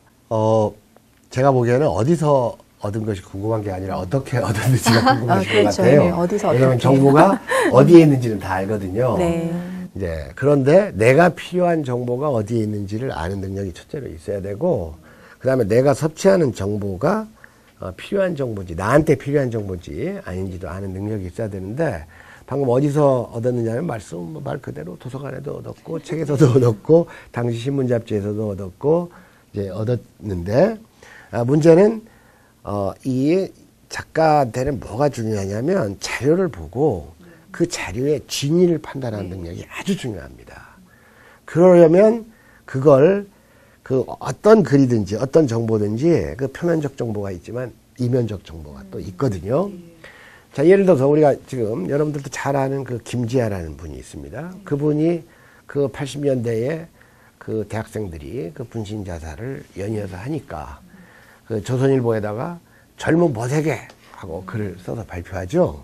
[SPEAKER 3] 제가 보기에는 어디서 얻은 것이 궁금한 게 아니라 어떻게 얻었는지가 궁금하신 것
[SPEAKER 4] 그렇죠.
[SPEAKER 3] 같아요.
[SPEAKER 4] 네, 어디서
[SPEAKER 3] 왜냐하면
[SPEAKER 4] 어떻게.
[SPEAKER 3] 정보가 어디에 있는지는 다 알거든요.
[SPEAKER 4] 네.
[SPEAKER 3] 이제 그런데 내가 필요한 정보가 어디에 있는지를 아는 능력이 첫째로 있어야 되고, 그 다음에 내가 섭취하는 정보가 필요한 정보인지, 나한테 필요한 정보인지 아닌지도 아는 능력이 있어야 되는데, 방금 어디서 얻었느냐면 말 그대로 도서관에도 얻었고, 책에서도 얻었고, 당시 신문 잡지에서도 얻었고, 이제 얻었는데, 문제는 이 작가한테는 뭐가 중요하냐면 자료를 보고 그 자료의 진위를 판단하는 능력이 아주 중요합니다. 그러려면 그걸 그 어떤 글이든지 어떤 정보든지 그 표면적 정보가 있지만 이면적 정보가 또 있거든요. 자, 예를 들어서 우리가 지금 여러분들도 잘 아는 그 김지아라는 분이 있습니다. 그분이 그 80년대에 그 대학생들이 그 분신 자살을 연이어서 하니까 그 조선일보에다가 젊은 버세게 하고 글을 써서 발표하죠.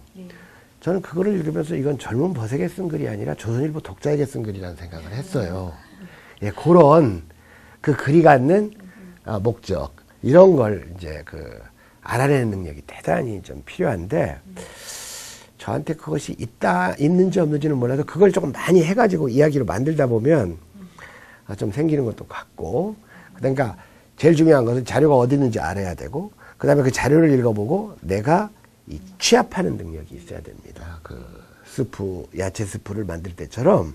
[SPEAKER 3] 저는 그거를 읽으면서 이건 젊은 버세게 쓴 글이 아니라 조선일보 독자에게 쓴 글이라는 생각을 했어요. 예, 그런 그 글이 갖는 목적 이런 걸 이제 그 알아내는 능력이 대단히 좀 필요한데, 저한테 그것이 있는지 없는지는 몰라도 그걸 조금 많이 해가지고 이야기로 만들다 보면 좀 생기는 것도 같고, 그러니까 제일 중요한 것은 자료가 어디 있는지 알아야 되고, 그 다음에 그 자료를 읽어보고 내가 이 취합하는 능력이 있어야 됩니다. 그 스프, 야채 스프를 만들 때처럼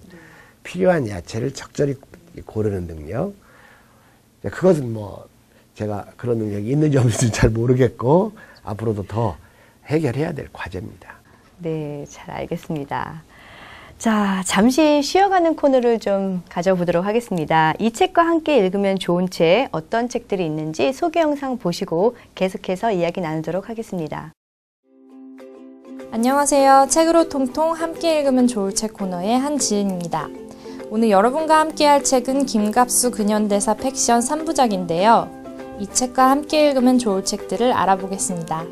[SPEAKER 3] 필요한 야채를 적절히 고르는 능력. 그것은 뭐 제가 그런 능력이 있는지 없는지 잘 모르겠고, 앞으로도 더 해결해야 될 과제입니다.
[SPEAKER 1] 네, 잘 알겠습니다. 자, 잠시 쉬어가는 코너를 좀 가져보도록 하겠습니다. 이 책과 함께 읽으면 좋은 책, 어떤 책들이 있는지 소개 영상 보시고 계속해서 이야기 나누도록 하겠습니다.
[SPEAKER 6] 안녕하세요. 책으로 통통 함께 읽으면 좋을 책 코너의 한지은입니다. 오늘 여러분과 함께 할 책은 김갑수 근현대사 팩션 3부작인데요. 이 책과 함께 읽으면 좋을 책들을 알아보겠습니다.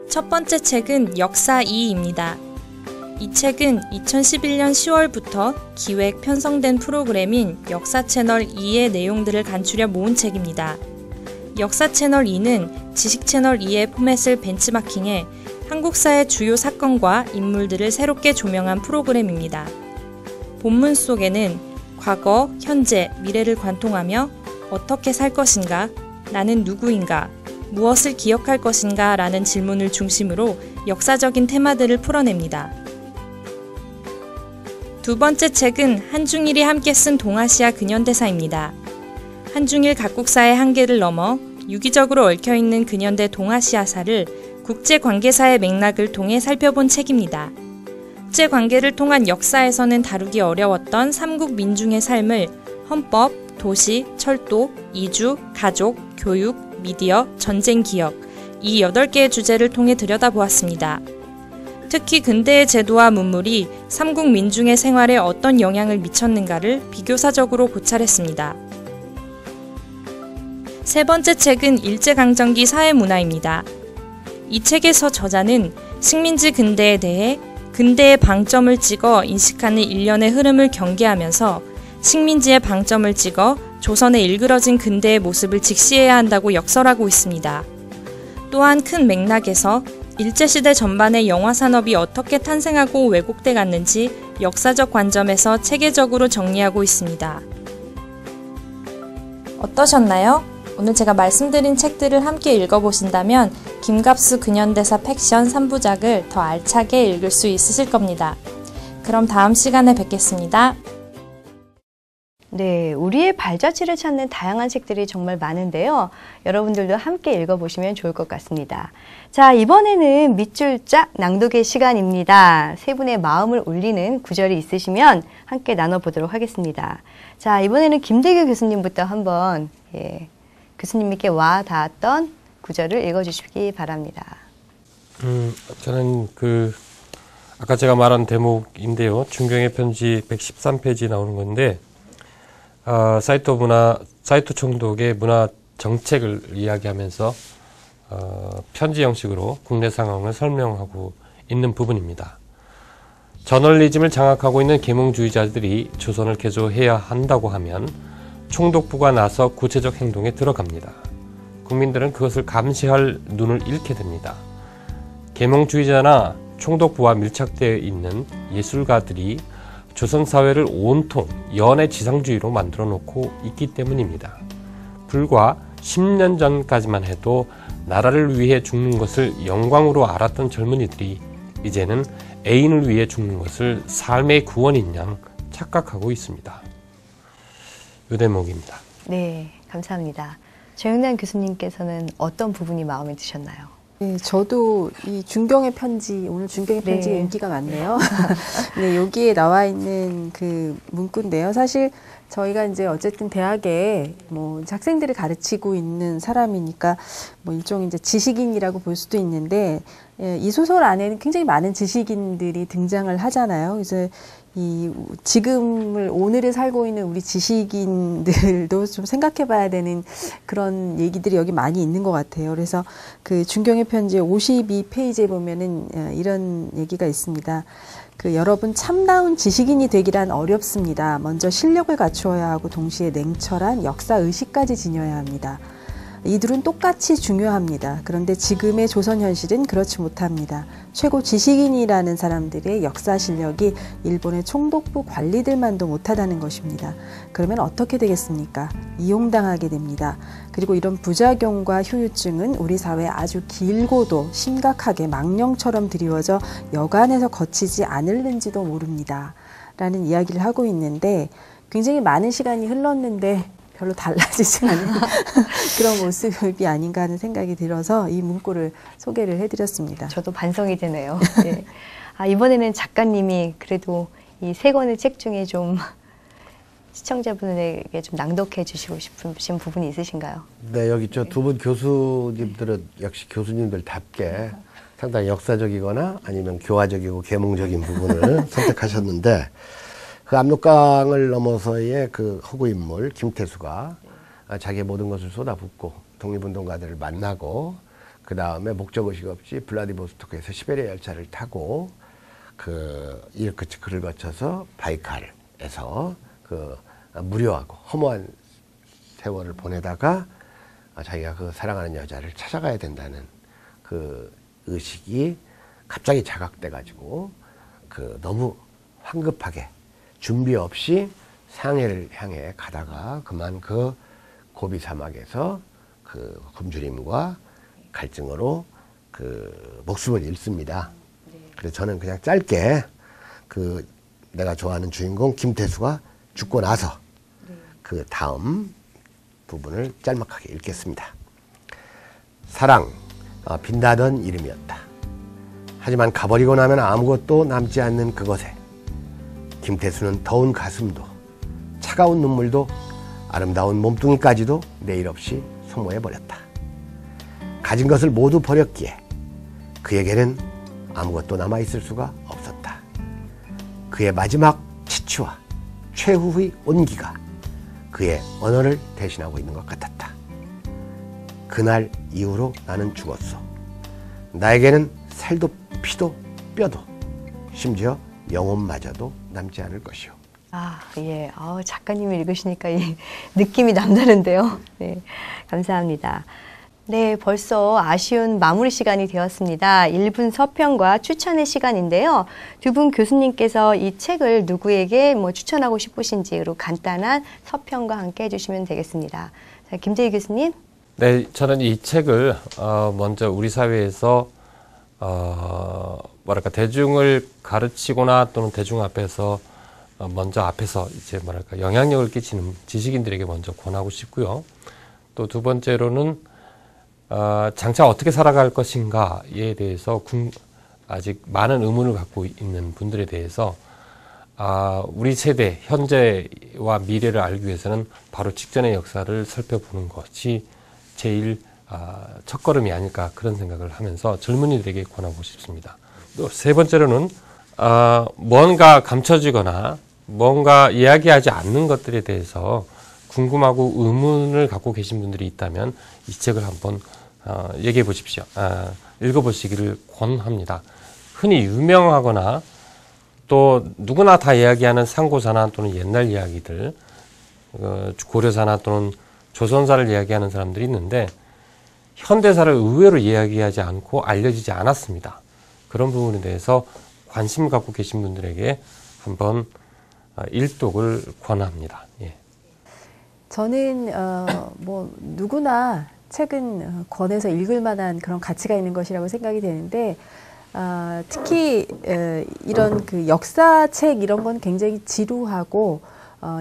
[SPEAKER 6] 첫 번째 책은 역사 2입니다. 이 책은 2011년 10월부터 기획 편성된 프로그램인 역사 채널 2의 내용들을 간추려 모은 책입니다. 역사 채널 2는 지식 채널 2의 포맷을 벤치마킹해 한국사의 주요 사건과 인물들을 새롭게 조명한 프로그램입니다. 본문 속에는 과거, 현재, 미래를 관통하며 어떻게 살 것인가, 나는 누구인가, 무엇을 기억할 것인가 라는 질문을 중심으로 역사적인 테마들을 풀어냅니다. 두 번째 책은 한중일이 함께 쓴 동아시아 근현대사입니다. 한중일 각국사의 한계를 넘어 유기적으로 얽혀있는 근현대 동아시아사를 국제관계사의 맥락을 통해 살펴본 책입니다. 국제관계를 통한 역사에서는 다루기 어려웠던 삼국 민중의 삶을 헌법, 도시, 철도, 이주, 가족, 교육, 미디어, 전쟁 기억 이 8개의 주제를 통해 들여다보았습니다. 특히 근대의 제도와 문물이 삼국 민중의 생활에 어떤 영향을 미쳤는가를 비교사적으로 고찰했습니다. 세 번째 책은 일제강점기 사회문화입니다. 이 책에서 저자는 식민지 근대에 대해 근대의 방점을 찍어 인식하는 일련의 흐름을 경계하면서 식민지의 방점을 찍어 조선에 일그러진 근대의 모습을 직시해야 한다고 역설하고 있습니다. 또한 큰 맥락에서 일제시대 전반의 영화산업이 어떻게 탄생하고 왜곡돼 갔는지 역사적 관점에서 체계적으로 정리하고 있습니다. 어떠셨나요? 오늘 제가 말씀드린 책들을 함께 읽어보신다면 김갑수 근현대사 팩션 3부작을 더 알차게 읽을 수 있으실 겁니다. 그럼 다음 시간에 뵙겠습니다.
[SPEAKER 1] 네, 우리의 발자취를 찾는 다양한 책들이 정말 많은데요. 여러분들도 함께 읽어보시면 좋을 것 같습니다. 자, 이번에는 밑줄 짝 낭독의 시간입니다. 세 분의 마음을 울리는 구절이 있으시면 함께 나눠보도록 하겠습니다. 자, 이번에는 김대규 교수님부터 한번 교수님께 와 닿았던 구절을 읽어주시기 바랍니다.
[SPEAKER 5] 저는 아까 제가 말한 대목인데요. 중경의 편지 113페이지 나오는 건데, 사이토 총독의 문화 정책을 이야기하면서 편지 형식으로 국내 상황을 설명하고 있는 부분입니다. 저널리즘을 장악하고 있는 계몽주의자들이 조선을 개조해야 한다고 하면 총독부가 나서 구체적 행동에 들어갑니다. 국민들은 그것을 감시할 눈을 잃게 됩니다. 계몽주의자나 총독부와 밀착되어 있는 예술가들이 조선 사회를 온통 연애 지상주의로 만들어 놓고 있기 때문입니다. 불과 10년 전까지만 해도 나라를 위해 죽는 것을 영광으로 알았던 젊은이들이 이제는 애인을 위해 죽는 것을 삶의 구원인 양 착각하고 있습니다. 이 대목입니다.
[SPEAKER 1] 네, 감사합니다. 정영란 교수님께서는 어떤 부분이 마음에 드셨나요?
[SPEAKER 4] 네, 저도 이 중경의 편지, 오늘 중경의 편지가 인기가 많네요. 네, 여기에 나와 있는 그 문구인데요. 사실 저희가 이제 어쨌든 대학에 학생들을 가르치고 있는 사람이니까 일종의 이제 지식인이라고 볼 수도 있는데, 이 소설 안에는 굉장히 많은 지식인들이 등장을 하잖아요. 그래서 오늘을 살고 있는 우리 지식인들도 좀 생각해 봐야 되는 그런 얘기들이 여기 많이 있는 것 같아요. 그래서 그 중경의 편지 52페이지에 보면은 이런 얘기가 있습니다. 여러분 참다운 지식인이 되기란 어렵습니다. 먼저 실력을 갖추어야 하고 동시에 냉철한 역사의식까지 지녀야 합니다. 이들은 똑같이 중요합니다. 그런데 지금의 조선 현실은 그렇지 못합니다. 최고 지식인이라는 사람들의 역사 실력이 일본의 총독부 관리들만도 못하다는 것입니다. 그러면 어떻게 되겠습니까? 이용당하게 됩니다. 그리고 이런 부작용과 후유증은 우리 사회에 아주 길고도 심각하게 망령처럼 드리워져 여간에서 거치지 않을는지도 모릅니다. 라는 이야기를 하고 있는데, 굉장히 많은 시간이 흘렀는데 별로 달라지지 않은 그런 모습이 아닌가 하는 생각이 들어서 이 문구를 소개를 해드렸습니다.
[SPEAKER 1] 저도 반성이 되네요. 네. 이번에는 작가님이 그래도 이 세 권의 책 중에 좀 시청자분에게 좀 낭독해 주시고 싶으신 부분이 있으신가요?
[SPEAKER 3] 네, 여기 저 두 분 교수님들은 역시 교수님들답게 상당히 역사적이거나 아니면 교화적이고 계몽적인 부분을 선택하셨는데, 그 압록강을 넘어서의 그 허구인물 김태수가 자기의 모든 것을 쏟아붓고 독립운동가들을 만나고, 그 다음에 목적의식 없이 블라디보스토크에서 시베리아 열차를 타고 이르크츠크를 거쳐서 바이칼에서 무료하고 허무한 세월을 보내다가 자기가 그 사랑하는 여자를 찾아가야 된다는 그 의식이 갑자기 자각돼 가지고 너무 황급하게 준비 없이 상해를 향해 가다가 그만 그 고비 사막에서 그 굶주림과 갈증으로 목숨을 잃습니다. 그래서 저는 그냥 짧게 내가 좋아하는 주인공 김태수가 죽고 나서 그 다음 부분을 짤막하게 읽겠습니다. 사랑, 빛나던 이름이었다. 하지만 가버리고 나면 아무것도 남지 않는 그것에 김태수는 더운 가슴도 차가운 눈물도 아름다운 몸뚱이까지도 내일 없이 소모해버렸다. 가진 것을 모두 버렸기에 그에게는 아무것도 남아있을 수가 없었다. 그의 마지막 치취와 최후의 온기가 그의 언어를 대신하고 있는 것 같았다. 그날 이후로 나는 죽었소. 나에게는 살도 피도 뼈도 심지어 영혼마저도 남지 않을 것이오.
[SPEAKER 1] 예. 작가님이 읽으시니까 이 느낌이 남다른데요. 네, 감사합니다. 네, 벌써 아쉬운 마무리 시간이 되었습니다. 1분 서평과 추천의 시간인데요. 두 분 교수님께서 이 책을 누구에게 추천하고 싶으신지로 간단한 서평과 함께 해주시면 되겠습니다. 자, 김재희 교수님.
[SPEAKER 5] 네, 저는 이 책을 먼저 우리 사회에서 대중을 가르치거나 또는 대중 앞에서 먼저 앞에서 이제 뭐랄까 영향력을 끼치는 지식인들에게 먼저 권하고 싶고요. 또 두 번째로는 장차 어떻게 살아갈 것인가에 대해서 아직 많은 의문을 갖고 있는 분들에 대해서 우리 세대 현재와 미래를 알기 위해서는 바로 직전의 역사를 살펴보는 것이 제일 첫걸음이 아닐까 그런 생각을 하면서 젊은이들에게 권하고 싶습니다. 또 세 번째로는 뭔가 감춰지거나 뭔가 이야기하지 않는 것들에 대해서 궁금하고 의문을 갖고 계신 분들이 있다면 이 책을 한번 얘기해 보십시오. 읽어보시기를 권합니다. 흔히 유명하거나 또 누구나 다 이야기하는 상고사나 또는 옛날 이야기들, 고려사나 또는 조선사를 이야기하는 사람들이 있는데 현대사를 의외로 이야기하지 않고 알려지지 않았습니다. 그런 부분에 대해서 관심 갖고 계신 분들에게 한번 일독을 권합니다. 예.
[SPEAKER 4] 저는 뭐 누구나 책은 권해서 읽을 만한 그런 가치가 있는 것이라고 생각이 되는데 특히 이런 그 역사책 이런 건 굉장히 지루하고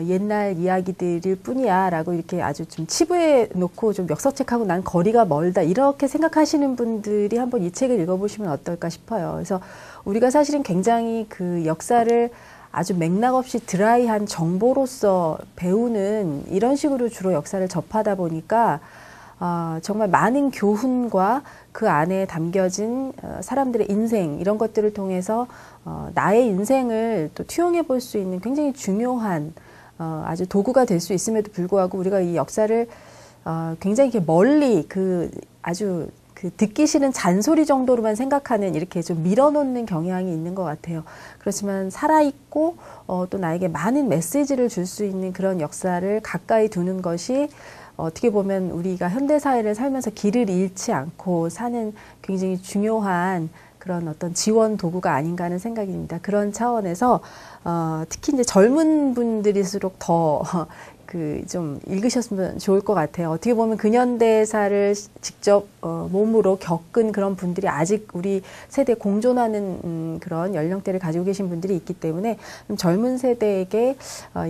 [SPEAKER 4] 옛날 이야기들일 뿐이야라고 이렇게 아주 좀 치부해 놓고 좀 역사책하고 난 거리가 멀다 이렇게 생각하시는 분들이 한번 이 책을 읽어보시면 어떨까 싶어요. 그래서 우리가 사실은 굉장히 그 역사를 아주 맥락 없이 드라이한 정보로서 배우는 이런 식으로 주로 역사를 접하다 보니까 정말 많은 교훈과 그 안에 담겨진 사람들의 인생 이런 것들을 통해서 나의 인생을 또 투영해 볼 수 있는 굉장히 중요한 아주 도구가 될 수 있음에도 불구하고 우리가 이 역사를 굉장히 이렇게 멀리 아주 듣기 싫은 잔소리 정도로만 생각하는 이렇게 좀 밀어놓는 경향이 있는 것 같아요. 그렇지만 살아있고 또 나에게 많은 메시지를 줄 수 있는 그런 역사를 가까이 두는 것이 어떻게 보면 우리가 현대사회를 살면서 길을 잃지 않고 사는 굉장히 중요한 그런 어떤 지원 도구가 아닌가 하는 생각이 듭니다. 그런 차원에서 특히 이제 젊은 분들일수록 더 좀 읽으셨으면 좋을 것 같아요. 어떻게 보면 근현대사를 직접 몸으로 겪은 그런 분들이 아직 우리 세대에 공존하는 그런 연령대를 가지고 계신 분들이 있기 때문에 좀 젊은 세대에게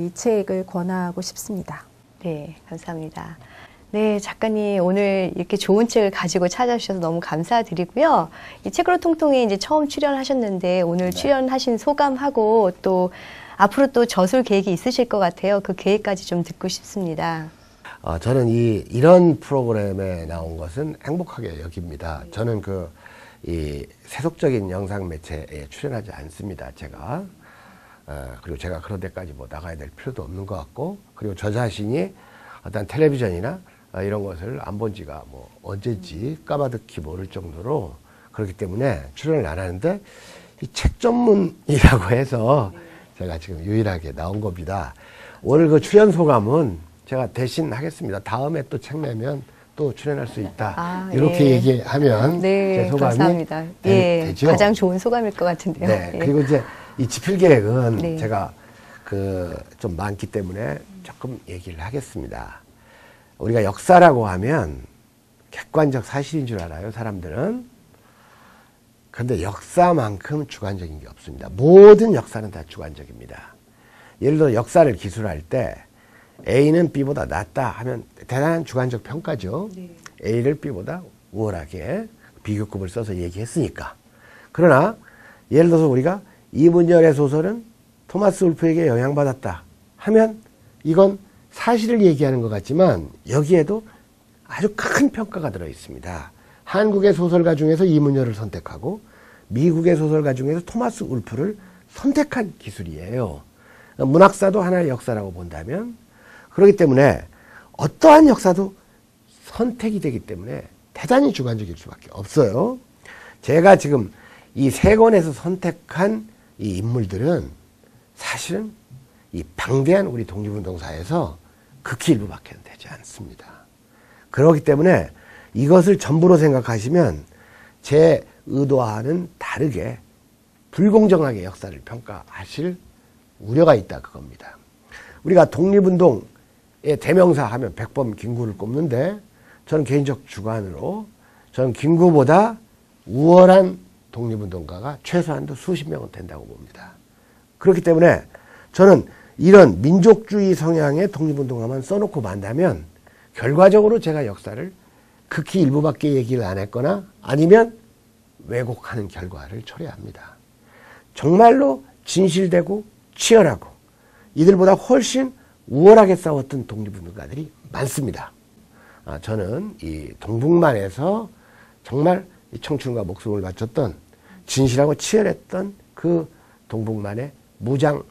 [SPEAKER 4] 이 책을 권하고 싶습니다.
[SPEAKER 1] 네, 감사합니다. 네, 작가님 오늘 이렇게 좋은 책을 가지고 찾아주셔서 너무 감사드리고요. 이 책으로 통통에 이제 처음 출연하셨는데 오늘 출연하신 소감하고 또 앞으로 또 저술 계획이 있으실 것 같아요. 그 계획까지 좀 듣고 싶습니다.
[SPEAKER 3] 저는 이런 프로그램에 나온 것은 행복하게 여깁니다. 저는 이 세속적인 영상 매체에 출연하지 않습니다. 제가. 그리고 제가 그런 데까지 뭐 나가야 될 필요도 없는 것 같고, 그리고 저 자신이 어떤 텔레비전이나 이런 것을 안 본 지가 뭐 언제인지 까마득히 모를 정도로 그렇기 때문에 출연을 안 하는데 이 책 전문이라고 해서 제가 지금 유일하게 나온 겁니다. 오늘 그 출연 소감은 제가 대신 하겠습니다. 다음에 또 책 내면 또 출연할 수 있다. 이렇게
[SPEAKER 1] 예.
[SPEAKER 3] 얘기하면 제 소감이
[SPEAKER 1] 감사합니다. 예,
[SPEAKER 3] 되죠.
[SPEAKER 1] 가장 좋은 소감일 것 같은데요.
[SPEAKER 3] 네.
[SPEAKER 1] 예.
[SPEAKER 3] 그리고 이제 이 집필 계획은
[SPEAKER 1] 네.
[SPEAKER 3] 제가 좀 많기 때문에 조금 얘기를 하겠습니다. 우리가 역사라고 하면 객관적 사실인 줄 알아요, 사람들은. 그런데 역사만큼 주관적인 게 없습니다. 모든 역사는 다 주관적입니다. 예를 들어 역사를 기술할 때 A는 B보다 낫다 하면 대단한 주관적 평가죠. 네. A를 B보다 우월하게 비교급을 써서 얘기했으니까. 그러나 예를 들어서 우리가 이문열의 소설은 토마스 울프에게 영향받았다 하면 이건 사실을 얘기하는 것 같지만 여기에도 아주 큰 평가가 들어 있습니다. 한국의 소설가 중에서 이문열을 선택하고 미국의 소설가 중에서 토마스 울프를 선택한 기술이에요. 문학사도 하나의 역사라고 본다면, 그렇기 때문에 어떠한 역사도 선택이 되기 때문에 대단히 주관적일 수밖에 없어요. 제가 지금 이 세 권에서 선택한 이 인물들은 사실은 이 방대한 우리 독립운동사에서 극히 일부밖에 되지 않습니다. 그렇기 때문에 이것을 전부로 생각하시면 제 의도와는 다르게 불공정하게 역사를 평가하실 우려가 있다 그겁니다. 우리가 독립운동의 대명사 하면 백범 김구를 꼽는데 저는 개인적 주관으로 저는 김구보다 우월한 독립운동가가 최소한도 수십 명은 된다고 봅니다. 그렇기 때문에 저는 이런 민족주의 성향의 독립운동가만 써놓고 만다면 결과적으로 제가 역사를 극히 일부밖에 얘기를 안 했거나 아니면 왜곡하는 결과를 초래합니다. 정말로 진실되고 치열하고 이들보다 훨씬 우월하게 싸웠던 독립운동가들이 많습니다. 저는 이 동북만에서 정말 청춘과 목숨을 바쳤던 진실하고 치열했던 그 동북만의 무장,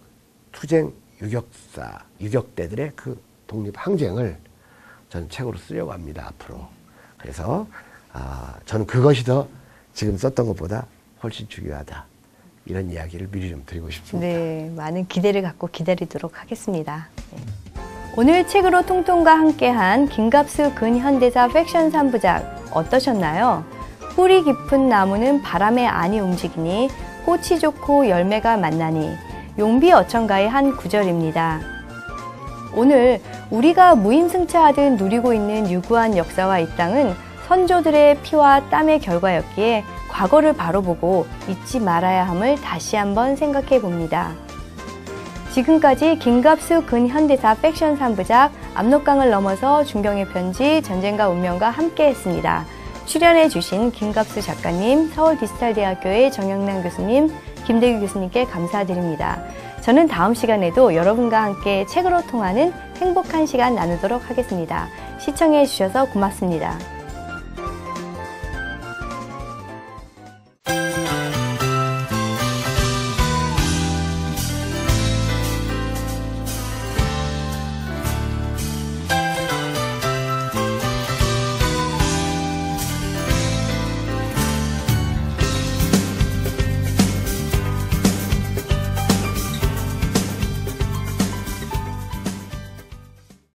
[SPEAKER 3] 투쟁, 유격사, 유격대들의 그 독립항쟁을 저는 책으로 쓰려고 합니다, 앞으로. 그래서 저는 그것이 더 지금 썼던 것보다 훨씬 중요하다. 이런 이야기를 미리 좀 드리고 싶습니다.
[SPEAKER 1] 네, 많은 기대를 갖고 기다리도록 하겠습니다. 네. 오늘 책으로 통통과 함께한 김갑수 근현대사 팩션 3부작 어떠셨나요? 뿌리 깊은 나무는 바람에 안이 움직이니 꽃이 좋고 열매가 만나니 용비어천가의 한 구절입니다. 오늘 우리가 무임승차하듯 누리고 있는 유구한 역사와 이 땅은 선조들의 피와 땀의 결과였기에 과거를 바로 보고 잊지 말아야 함을 다시 한번 생각해 봅니다. 지금까지 김갑수 근현대사 팩션 3부작 압록강을 넘어서 중경의 편지 전쟁과 운명과 함께 했습니다. 출연해 주신 김갑수 작가님, 서울디지털대학교의 정영란 교수님, 김대규 교수님께 감사드립니다. 저는 다음 시간에도 여러분과 함께 책으로 통하는 행복한 시간 나누도록 하겠습니다. 시청해 주셔서 고맙습니다.